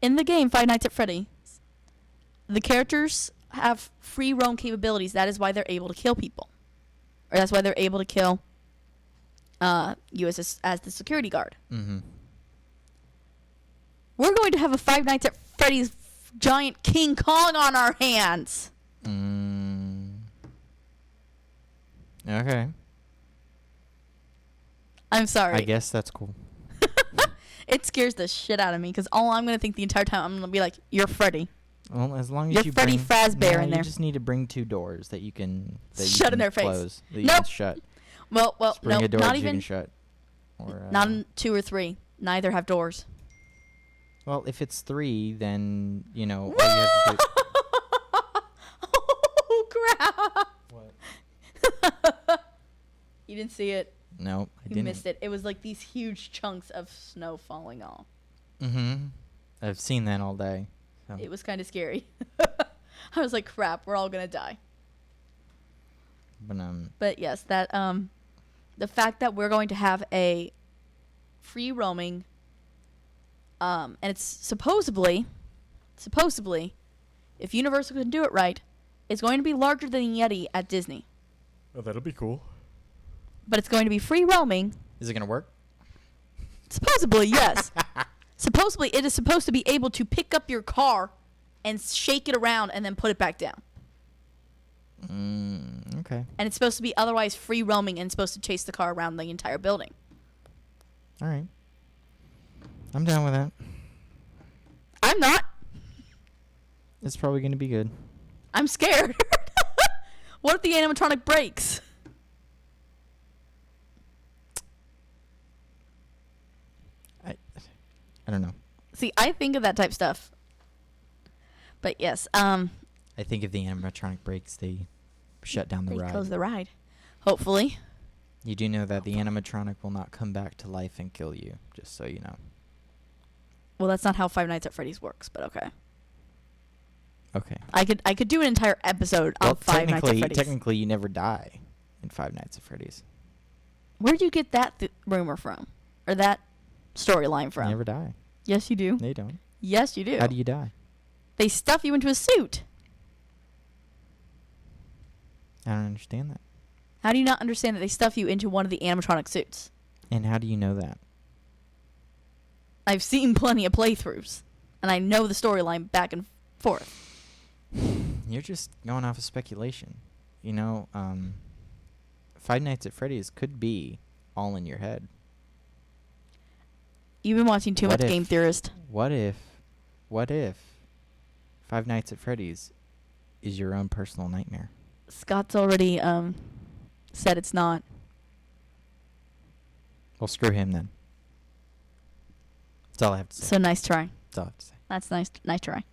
B: In the game Five Nights at Freddy's, the characters have free roam capabilities. That is why they're able to kill people. Or that's why they're able to kill you as the security guard.
A: Mm-hmm.
B: We're going to have a Five Nights at Freddy's giant King Kong on our hands.
A: Okay.
B: I'm sorry.
A: I guess that's cool.
B: It scares the shit out of me because all I'm going to think the entire time, I'm going to be like, you're Freddy.
A: Well, as long as
B: You're
A: you
B: Freddy
A: bring,
B: Fazbear in there.
A: You just need to bring 2 doors that you can
B: Shut in their face.
A: close, that you
B: Nope.
A: can shut.
B: Well,
A: Just bring
B: no,
A: a door
B: not
A: that you
B: even.
A: can shut. Or,
B: Not in 2 or 3. Neither have doors.
A: well, if it's 3, then all you have to do.
B: Oh crap!
A: What?
B: You didn't see it.
A: No, I
B: You
A: didn't.
B: missed it. It was like these huge chunks of snow falling off.
A: Mm-hmm. I've seen that all day. So.
B: It was kind of scary. I was like, crap, we're all gonna die. But yes, that the fact that we're going to have a free roaming, and it's supposedly, if Universal can do it right, it's going to be larger than Yeti at Disney.
A: Oh, that'll be cool.
B: But it's going to be free roaming.
A: Is it gonna work?
B: Supposedly, yes. Supposedly, it is supposed to be able to pick up your car and shake it around and then put it back down.
A: Okay.
B: And it's supposed to be otherwise free roaming and supposed to chase the car around the entire building.
A: All right. I'm down with that.
B: I'm not.
A: It's probably gonna be good.
B: I'm scared. What if the animatronic breaks?
A: I don't know.
B: See, I think of that type stuff. But yes,
A: I think if the animatronic breaks, they shut down the
B: they
A: ride.
B: close the ride. Hopefully.
A: You do know that the animatronic will not come back to life and kill you, just so you know.
B: Well, that's not how Five Nights at Freddy's works, but okay.
A: Okay.
B: I could do an entire episode on Five Nights at Freddy's.
A: Technically, you never die in Five Nights at Freddy's.
B: Where'd you get that rumor from? Or that storyline from?
A: You never die.
B: Yes, you do.
A: They don't.
B: Yes, you do.
A: How do you die?
B: They stuff you into a suit.
A: I don't understand that.
B: How do you not understand that they stuff you into one of the animatronic suits?
A: And how do you know that?
B: I've seen plenty of playthroughs, and I know the storyline back and forth.
A: You're just going off of speculation. Five Nights at Freddy's could be all in your head.
B: You've been watching too much Game Theorist.
A: What if Five Nights at Freddy's is your own personal nightmare?
B: Scott's already said it's not.
A: Well, screw him then. That's all I have to say.
B: So nice try.
A: That's all I have to say.
B: That's nice. Nice try.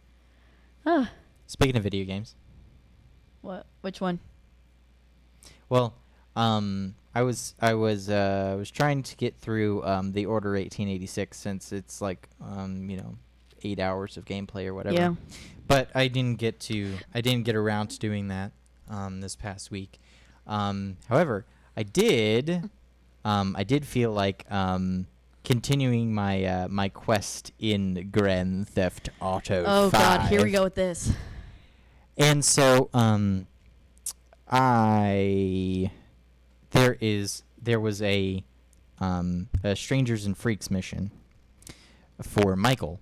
B: Ah.
A: Speaking of video games.
B: What? Which one?
A: Well, I was trying to get through the Order 1886 since it's like 8 hours of gameplay or whatever.
B: Yeah.
A: But I didn't get around to doing that this past week. However, I did feel like continuing my quest in Grand Theft Auto 5.
B: Oh God, here we go with this.
A: And so there was a Strangers and Freaks mission for Michael,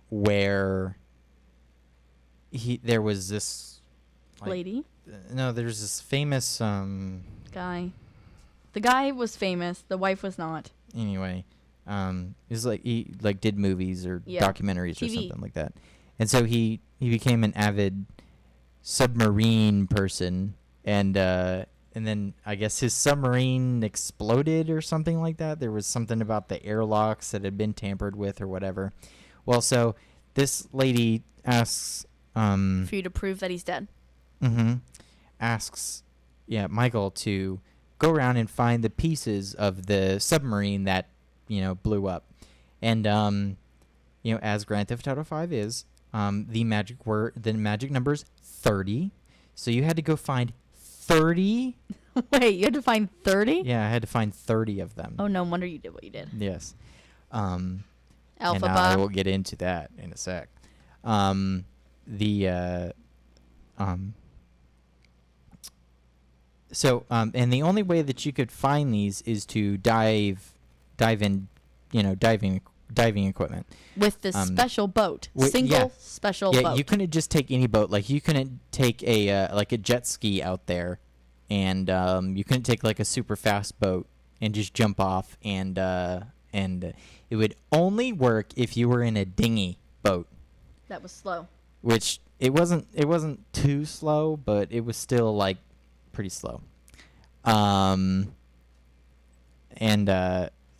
A: where there was this
B: lady.
A: No, there's this famous
B: Guy. The guy was famous. The wife was not.
A: Anyway, he's he did movies or documentaries
B: TV.
A: or something like that, and so he became an avid submarine person, and then I guess his submarine exploded or something like that. There was something about the airlocks that had been tampered with or whatever. Well, so this lady asks
B: For you to prove that he's dead.
A: Asks Michael to go around and find the pieces of the submarine that blew up, and as Grand Theft Auto 5 is, the magic number is 30, so you had to go find 30
B: Wait, you had to find 30?
A: Yeah, I had to find 30 of them.
B: Oh, no wonder you did what you did.
A: Yes. And
B: Alpha
A: I will get into that in a sec. And the only way that you could find these is to dive in, diving equipment.
B: With this special boat. Single special boat.
A: Yeah, you couldn't just take any boat. Like, you couldn't take a jet ski out there, and you couldn't take like a super fast boat and just jump off, and it would only work if you were in a dinghy boat.
B: That was slow.
A: Which it wasn't too slow, but it was still like pretty slow. So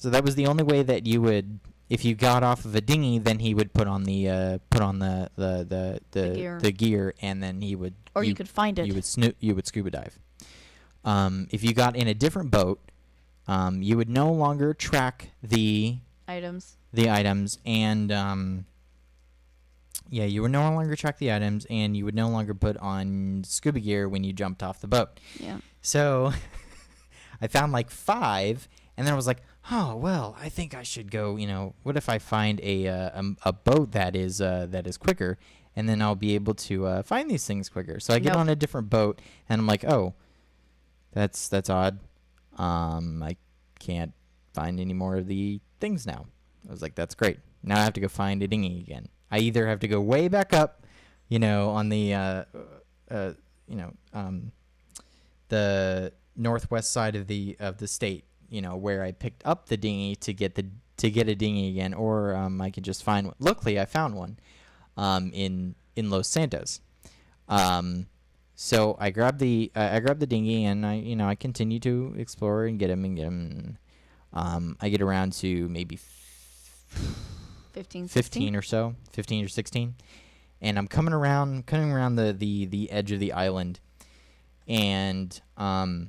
A: that was the only way that you would, if you got off of a dinghy, then he would put on the gear, and then he would,
B: or you could find it.
A: You would scuba dive. If you got in a different boat, you would no longer track the
B: items,
A: and you would no longer track the items, and you would no longer put on scuba gear when you jumped off the boat.
B: Yeah.
A: So I found like 5, and then I was like, oh well, I think I should go. What if I find a boat that is quicker, and then I'll be able to find these things quicker. So I get on a different boat, and I'm like, oh, that's odd. I can't find any more of the things now. I was like, that's great. Now I have to go find a dinghy again. I either have to go way back up, on the the northwest side of the state, where I picked up the dinghy to get a dinghy again, or I could just find one. Luckily, I found one in Los Santos. So I grabbed the dinghy, and I continue to explore and get him. I get around to maybe 15 or so, 15 or 16, and I'm coming around the edge of the island, and I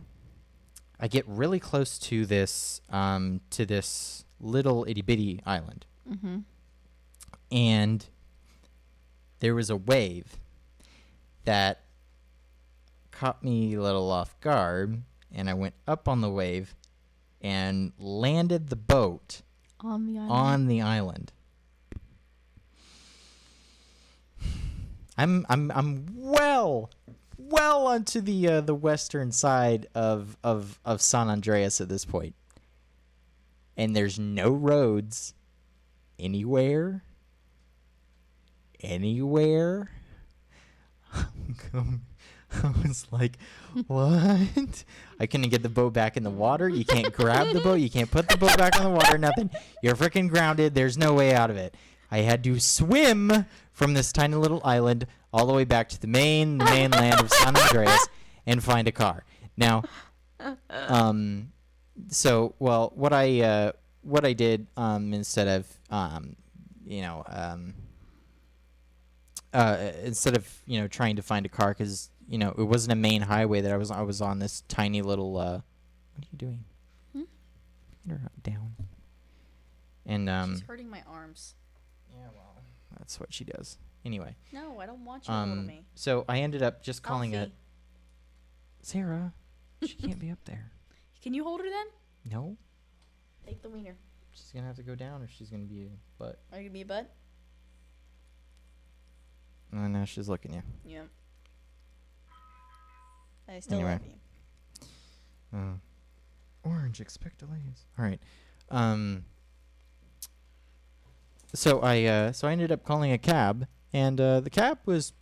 A: get really close to this little itty bitty island, and there was a wave that caught me a little off guard, and I went up on the wave and landed the boat on the island. I'm well onto the western side of San Andreas at this point, and there's no roads anywhere. I was like, what? I couldn't get the boat back in the water. You can't grab the boat. You can't put the boat back in the water. Nothing. You're freaking grounded. There's no way out of it. I had to swim from this tiny little island all the way back to the mainland of San Andreas and find a car. Now, what I did instead of trying to find a car, because it wasn't a main highway that I was on this tiny little what are you doing? Get her down. And
B: she's hurting my arms.
A: Yeah, well, that's what she does. Anyway.
B: No, I don't want you to hold me.
A: So I ended up just calling
B: Alfie.
A: it Sarah. She can't be up there.
B: Can you hold her then?
A: No.
B: Take the wiener.
A: She's gonna have to go down, or she's gonna be a butt.
B: Are you gonna be a butt?
A: Oh, now she's looking at you.
B: Yeah. I still love you.
A: Orange, expect delays. All right. So I ended up calling a cab, and the cab was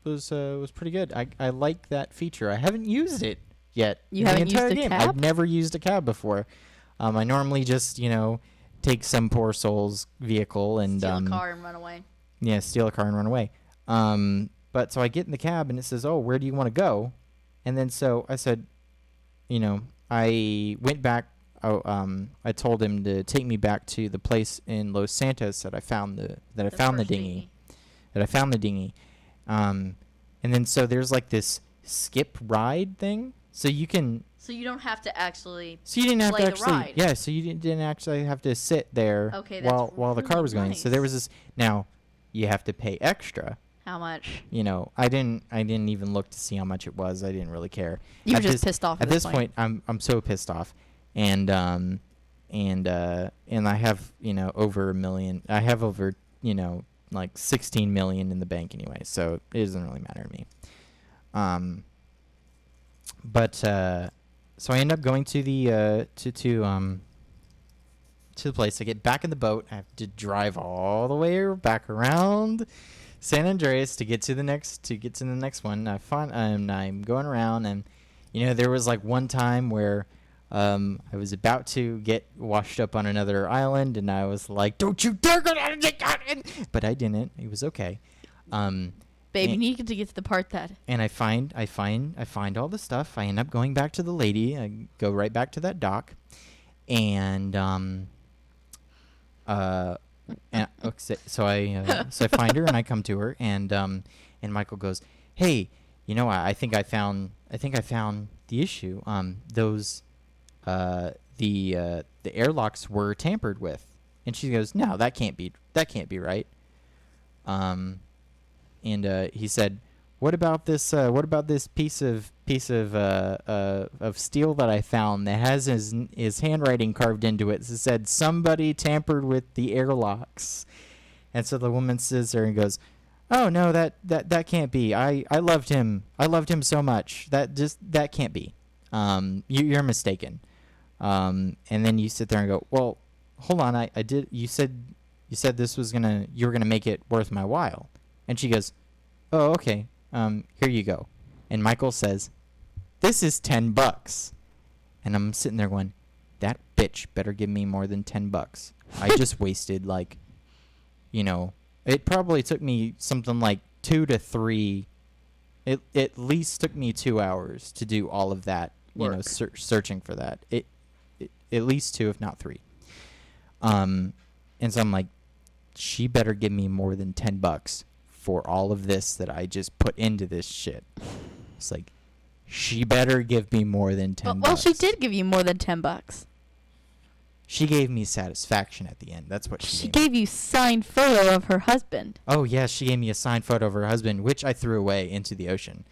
A: pretty good. I like that feature. I haven't used it yet.
B: You haven't used a cab?
A: I've never used a cab before. I normally just take some poor soul's vehicle and
B: steal a car and run away.
A: Yeah, steal a car and run away. But so I get in the cab, and it says, "Oh, where do you want to go?" And then so I said, I went back. I told him to take me back to the place in Los Santos that I found the dinghy. And then so there's like this skip ride thing, so you can.
B: So you don't have to actually.
A: So you didn't have to
B: play
A: actually.
B: the ride.
A: Yeah. So you didn't actually have to sit there.
B: Okay, that's
A: while the car
B: really
A: was going. So
B: nice.
A: there was this. Now, you have to pay extra.
B: How much?
A: You know, I didn't even look to see how much it was. I didn't really care.
B: You were just pissed off
A: at this point. I'm so pissed off, and I have, you know, over $1 million. I have over, you know, like 16 million in the bank anyway, so it doesn't really matter to me. So I end up going to the to the place. I get back in the boat. I have to drive all the way back around San Andreas to get to the next one. I'm going around, and you know, there was like one time where I was about to get washed up on another island, and I was like, "Don't you dare go down!" But I didn't. It was okay.
B: Babe, you need to get to the part that.
A: And I find all the stuff. I end up going back to the lady. I go right back to that dock, and so I find her and I come to her, and Michael goes, "Hey, you know, I think I found the issue. The airlocks were tampered with." And she goes, "No, that can't be right." And he said, "What about this piece of steel that I found that has his handwriting carved into it? It said somebody tampered with the airlocks." And so the woman sits there and goes, "Oh no, that can't be. I loved him. I loved him so much. That can't be. You're mistaken." And then you sit there and go, "Well, hold on. You said this was you were gonna make it worth my while." And she goes, "Oh, okay. Here you go." And Michael says, "This is $10. And I'm sitting there going, that bitch better give me more than $10. I just wasted, like, you know, it probably took me something like 2 to 3. It at least took me 2 hours to do all of that, you know, searching for that. It at least 2, if not 3. And so I'm like, she better give me more than $10 for all of this that I just put into this shit. It's like, she better give me more than $10.
B: Well, she did give you more than $10.
A: She gave me satisfaction at the end. That's what she
B: gave you signed photo of her husband.
A: Oh yeah, she gave me a signed photo of her husband, which I threw away into the ocean.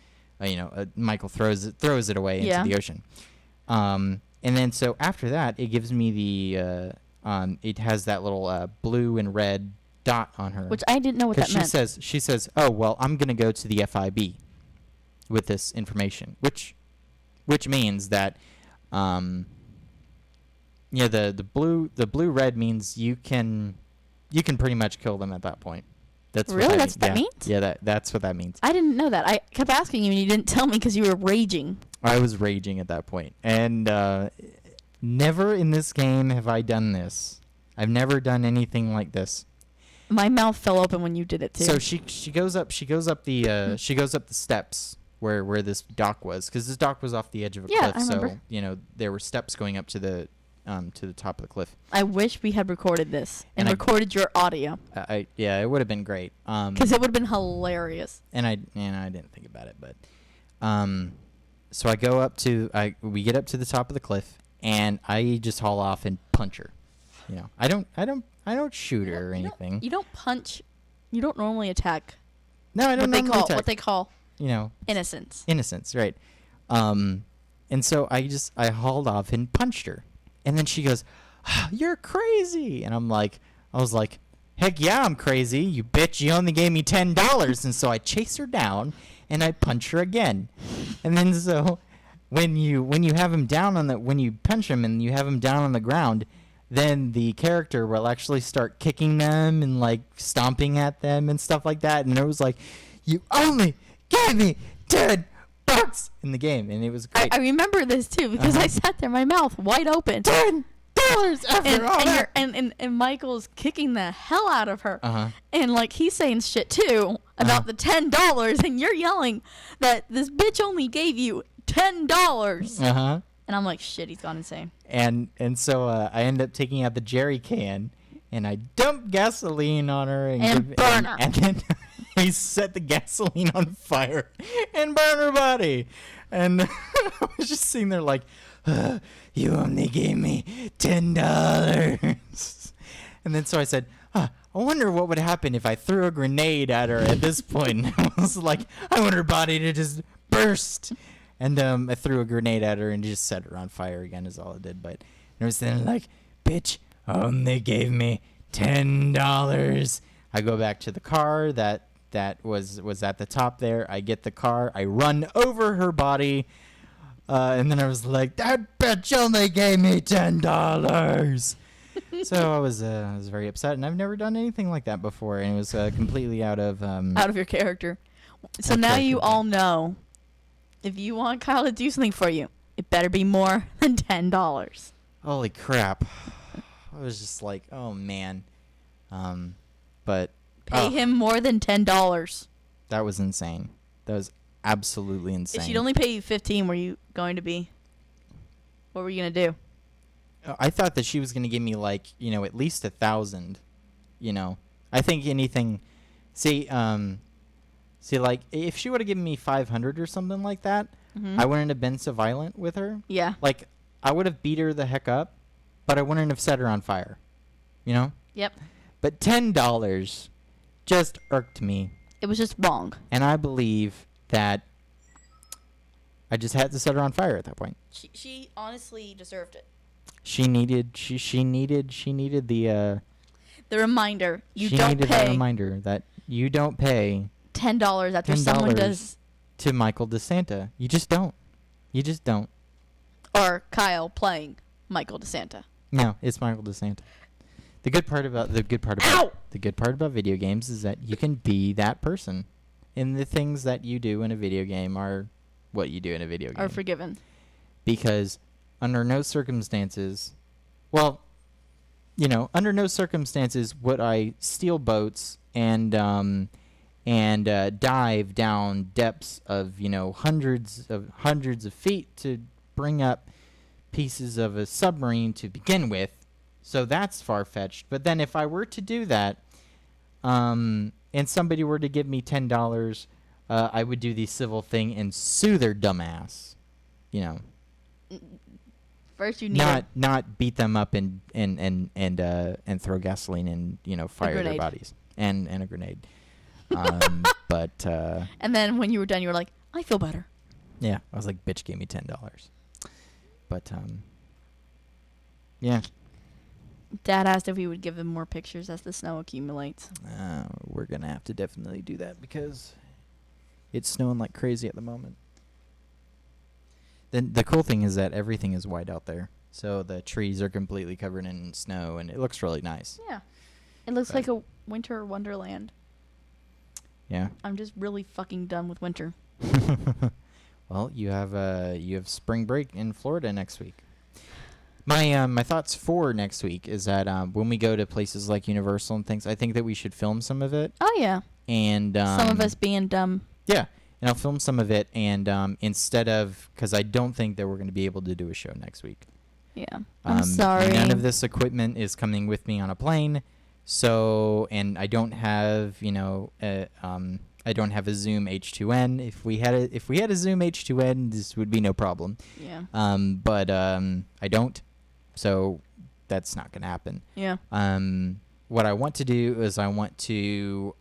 A: Michael throws it away into the ocean. And then so after that, it gives me the it has that little blue and red dot on her,
B: which I didn't know what that meant.
A: She says, "Oh well, I'm gonna go to the FIB with this information," which means that the blue red means you can pretty much kill them at that point. That's
B: really
A: what
B: that means.
A: Yeah, that's what that means.
B: I didn't know that. I kept asking you and you didn't tell me because you were raging.
A: I was raging at that point, and never in this game have I done this. I've never done anything like this.
B: My mouth fell open when you did it too.
A: So she goes up the steps where this dock was, because this dock was off the edge of a cliff.
B: I remember.
A: So there were steps going up to the top of the cliff.
B: I wish we had recorded this and recorded your audio.
A: It would have been great.
B: Because it would have been hilarious.
A: And I didn't think about it, but so I go up we get up to the top of the cliff, and I just haul off and punch her. I don't shoot her or anything.
B: You don't punch. You don't normally attack.
A: No, I don't normally attack.
B: What they call.
A: Innocence. Innocence, right. And so I hauled off and punched her. And then she goes, "Oh, you're crazy." And I was like, "Heck yeah, I'm crazy. You bitch, you only gave me $10. And so I chase her down and I punch her again. And then so when you have him down when you punch him and you have him down on the ground, then the character will actually start kicking them and like stomping at them and stuff like that. And it was like, "You only gave me $10 in the game," and it was great.
B: I remember this too because I sat there, my mouth wide open.
A: $10 after all that.
B: And Michael's kicking the hell out of her, and like he's saying shit too about the $10, and you're yelling that this bitch only gave you $10. And I'm like, shit, he's gone insane.
A: And so I end up taking out the jerry can, and I dump gasoline on her
B: and burn her.
A: And then he set the gasoline on fire and burned her body. And I was just sitting there like, "You only gave me $10. And then so I said, I wonder what would happen if I threw a grenade at her at this point. I was like, I want her body to just burst. And I threw a grenade at her and just set her on fire again is all it did. But I was then like, bitch, only gave me $10. I go back to the car that was at the top there. I get the car. I run over her body. And then I was like, that bitch only gave me $10. So I was very upset, and I've never done anything like that before, and it was completely out of
B: your character. So now you all know, if you want Kyle to do something for you, it better be more than $10.
A: Holy crap! I was just like, oh man, but
B: pay him more than $10.
A: That was insane. That was absolutely insane.
B: If she'd only pay you $15, were you going to be? What were you gonna do?
A: I thought that she was going to give me like, at least 1,000, I think anything, like if she would have given me 500 or something like that, I wouldn't have been so violent with her.
B: Yeah.
A: Like I would have beat her the heck up, but I wouldn't have set her on fire,
B: Yep.
A: But $10 just irked me.
B: It was just wrong.
A: And I believe that I just had to set her on fire at that point.
B: She honestly deserved it.
A: She needed the
B: reminder.
A: She needed that reminder that you don't pay
B: $10 after someone does
A: to Michael DeSanta. You just don't.
B: Or Kyle playing Michael DeSanta.
A: No, it's Michael DeSanta. The good part about video games is that you can be that person, and the things that you do in a video game are what you do in a video game.
B: Are forgiven. Because
A: under no circumstances would I steal boats and dive down depths of hundreds of feet to bring up pieces of a submarine to begin with. So that's far-fetched. But then if I were to do that, and somebody were to give me $10, I would do the civil thing and sue their dumbass.
B: First, you need
A: not beat them up and throw gasoline and fire their bodies and a grenade. But
B: and then when you were done, you were like, I feel better.
A: Yeah, I was like, bitch gave me $10. But yeah.
B: Dad asked if we would give him more pictures as the snow accumulates.
A: We're gonna have to definitely do that because it's snowing like crazy at the moment. Then the cool thing is that everything is white out there, so the trees are completely covered in snow, and it looks really nice.
B: Yeah, it looks like a winter wonderland.
A: Yeah.
B: I'm just really fucking done with winter.
A: Well, you have spring break in Florida next week. My thoughts for next week is that when we go to places like Universal and things, I think that we should film some of it.
B: Oh yeah.
A: And
B: some of us being dumb.
A: Yeah, and I'll film some of it, and instead of, because I don't think that we're going to be able to do a show next week.
B: Yeah. I'm sorry.
A: None of this equipment is coming with me on a plane, so, and I don't have I don't have a Zoom H2N. If we had a Zoom H2N, this would be no problem.
B: Yeah.
A: But I don't. So that's not going to happen.
B: Yeah.
A: What I want to do is I want to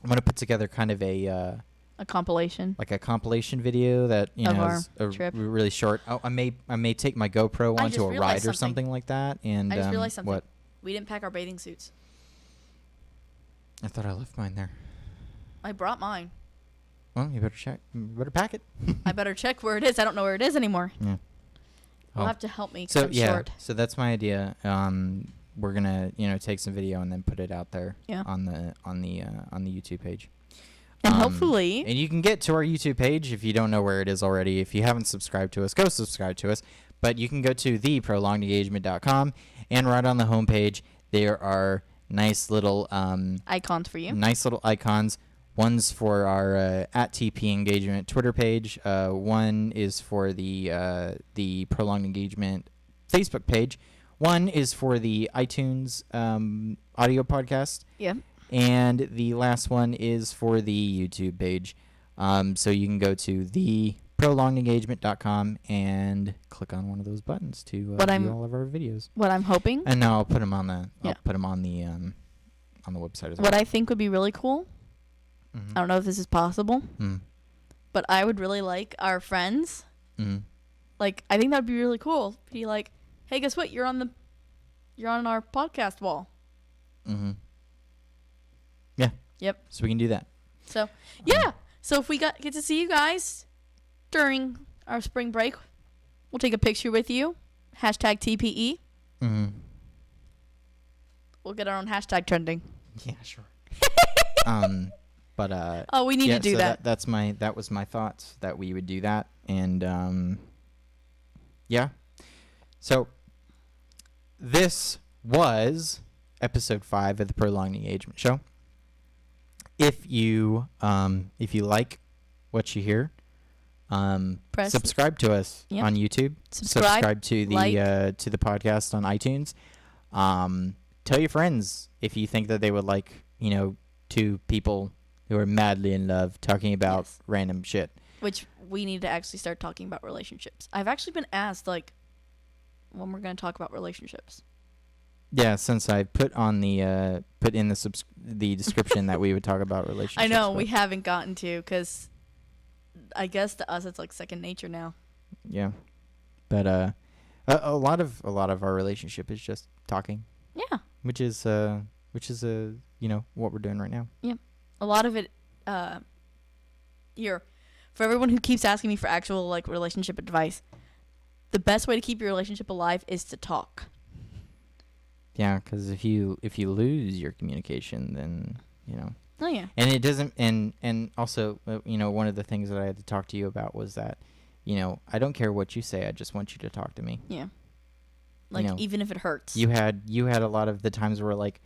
A: put together kind of a
B: compilation.
A: Like a compilation video that, is really short. Oh, I may take my GoPro onto a ride or something like that. And
B: I just realized something.
A: What?
B: We didn't pack our bathing suits.
A: I thought I left mine there.
B: I brought mine.
A: Well, you better check. You better pack it.
B: I better check where it is. I don't know where it is anymore.
A: Yeah.
B: You'll have to help me.
A: So
B: I'm short.
A: So that's my idea. We're gonna take some video and then put it out there.
B: Yeah.
A: On the YouTube page.
B: And hopefully.
A: And you can get to our YouTube page if you don't know where it is already. If you haven't subscribed to us, go subscribe to us. But you can go to theprolongedengagement.com, and right on the homepage there are nice little
B: icons for you.
A: Nice little icons. One's for our at TPE Engagement Twitter page. One is for the Prolonged Engagement Facebook page. One is for the iTunes audio podcast.
B: Yeah.
A: And the last one is for the YouTube page. So you can go to prolongedengagement.com and click on one of those buttons to view all of our videos.
B: What I'm hoping.
A: And now I'll put them on the
B: Yeah.
A: I'll put them on the website as well.
B: What I think would be really cool.
A: Mm-hmm.
B: I don't know if this is possible,
A: Mm.
B: but I would really like our friends.
A: Mm.
B: Like, I think that would be really cool. Be like, hey, guess what? You're on our podcast wall.
A: Mm-hmm. Yeah.
B: Yep.
A: So we can do that.
B: So yeah. So if we get to see you guys during our spring break, we'll take a picture with you. Hashtag TPE.
A: Mm-hmm.
B: We'll get our own hashtag trending.
A: Yeah, sure. But
B: Oh, we need to do
A: so
B: that.
A: that was my thoughts that we would do that, and yeah. So this was episode 5 of the Prolonged Engagement Show. If you like what you hear,
B: Press
A: subscribe to us
B: Yep.
A: on YouTube.
B: Subscribe
A: to the podcast on iTunes. Tell your friends if you think that they would like, 2 people who are madly in love talking about
B: Yes.
A: random shit.
B: Which we need to actually start talking about relationships. I've actually been asked, like, when we're going to talk about relationships.
A: Yeah, since I put in the description that we would talk about relationships.
B: I know,
A: but
B: we haven't gotten to, because I guess to us it's like second nature now.
A: yeah, but a lot of our relationship is just talking,
B: Yeah.
A: which is what we're doing right now.
B: A lot of it, here, for everyone who keeps asking me for actual, like, relationship advice, the best way to keep your relationship alive is to talk.
A: Yeah, because if you lose your communication, then
B: Oh, yeah.
A: and it doesn't, and also one of the things that I had to talk to you about was that I don't care what you say, I just want you to talk to me.
B: Yeah. Like, even if it hurts.
A: You had a lot of the times where like,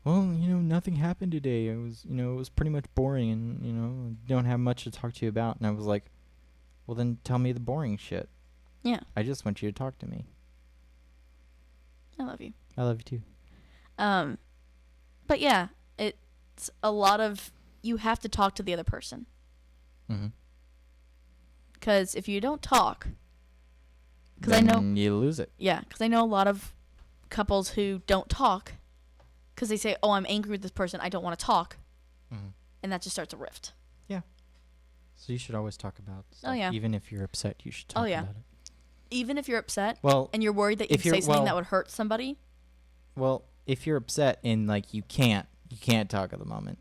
A: well, nothing happened today. It was it was pretty much boring, and don't have much to talk to you about. And I was like, well, then tell me the boring shit.
B: Yeah.
A: I just want you to talk to me.
B: I love you.
A: I love you too.
B: But yeah, it's a lot of, you have to talk to the other person.
A: Mm-hmm.
B: Because if you don't talk, because I know,
A: you lose it.
B: yeah, because I know a lot of couples who don't talk because they say, oh, I'm angry with this person, I don't want to talk.
A: Mm-hmm.
B: And that just starts a rift.
A: So you should always talk about stuff.
B: Oh, yeah.
A: Even if you're upset, you should talk about it.
B: Even if you're upset
A: Well,
B: and you're worried that you
A: if
B: say
A: you're-
B: something
A: well-
B: that would hurt somebody.
A: well, if you're upset and like you can't talk at the moment,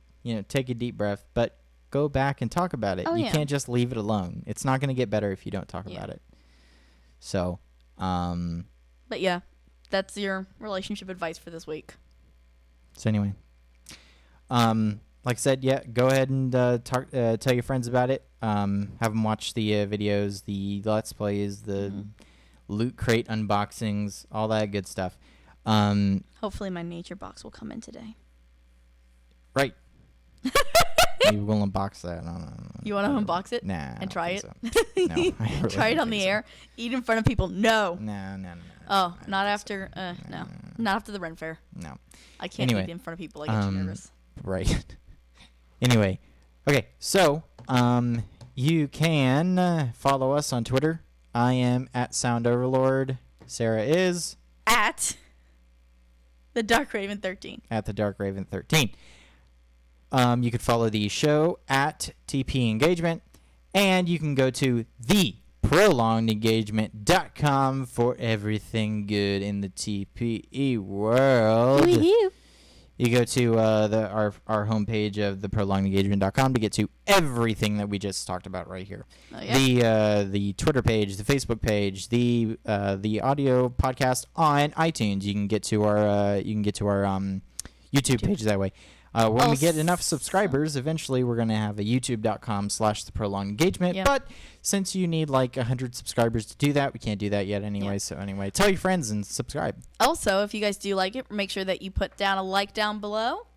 A: take a deep breath, but go back and talk about it.
B: Oh,
A: You
B: yeah.
A: can't just leave it alone. It's not going to get better if you don't talk
B: Yeah.
A: about it. So,
B: But yeah, that's your relationship advice for this week.
A: So anyway, like I said, yeah, go ahead and tell your friends about it. Have them watch the videos, the Let's Plays, the Loot Crate unboxings, all that good stuff.
B: Hopefully my nature box will come in today.
A: Right. You will unbox that. No.
B: You want to unbox it?
A: Nah. I don't
B: try
A: think
B: it?
A: so. No, I really
B: Try it
A: don't
B: on the
A: think so.
B: air? Eat in front of people? No.
A: No.
B: Oh,
A: I
B: not
A: don't
B: after,
A: think so.
B: no. Not after the Ren Fair.
A: No.
B: I can't
A: Anyway,
B: eat in front of people. I get too nervous.
A: Right. Anyway, okay, so you can follow us on Twitter. I am at Sound Overlord. Sarah is
B: At the Dark Raven 13.
A: at the Dark Raven 13. You could follow the show at TP Engagement, and you can go to theprolongedengagement.com for everything good in the TPE world.
B: Woo-hoo.
A: You go to our homepage of theprolongedengagement.com to get to everything that we just talked about right here.
B: Oh, yeah.
A: The Twitter page, the Facebook page, the audio podcast on iTunes. You can get to our YouTube page that way. When we get enough subscribers, eventually we're going to have a youtube.com/theprolongedengagement.
B: Yep.
A: But since you need like 100 subscribers to do that, we can't do that yet anyway.
B: Yep.
A: So anyway, tell your friends and subscribe.
B: Also, if you guys do like it, make sure that you put down a like down below.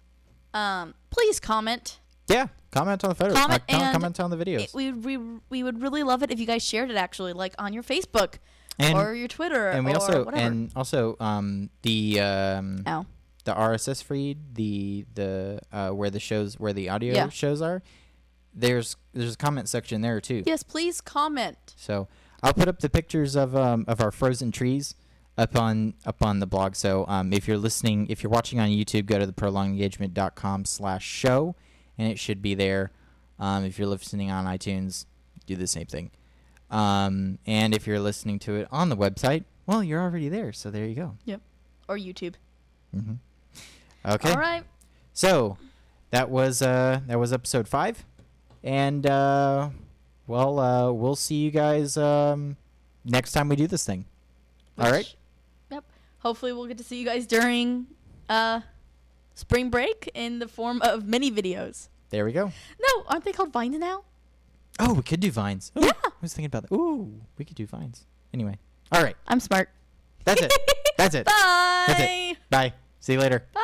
B: Please comment.
A: Yeah, comment on the photos.
B: Comment and
A: comment on the videos.
B: We would really love it if you guys shared it, actually, like on your Facebook
A: And-
B: or your Twitter
A: and we
B: or
A: also
B: whatever.
A: the RSS feed, the where the audio
B: Yeah.
A: shows are, there's a comment section there too.
B: Yes, please comment.
A: So I'll put up the pictures of our frozen trees up on the blog. So if you're watching on YouTube, go to the prolongedengagement.com/show, and it should be there. If you're listening on iTunes, do the same thing. And if you're listening to it on the website, well, you're already there. So there you go.
B: Yep. Or YouTube.
A: Mm-hmm. Okay.
B: All right.
A: So that was episode 5, and we'll see you guys next time we do this thing. All right.
B: Yep. Hopefully we'll get to see you guys during spring break in the form of mini videos.
A: There we go.
B: No, aren't they called Vines now?
A: Oh, we could do Vines. Ooh,
B: Yeah.
A: I was thinking about that. Ooh, we could do Vines. Anyway. All right.
B: I'm smart.
A: That's it. That's it.
B: Bye.
A: That's it. Bye. See you later.
B: Bye.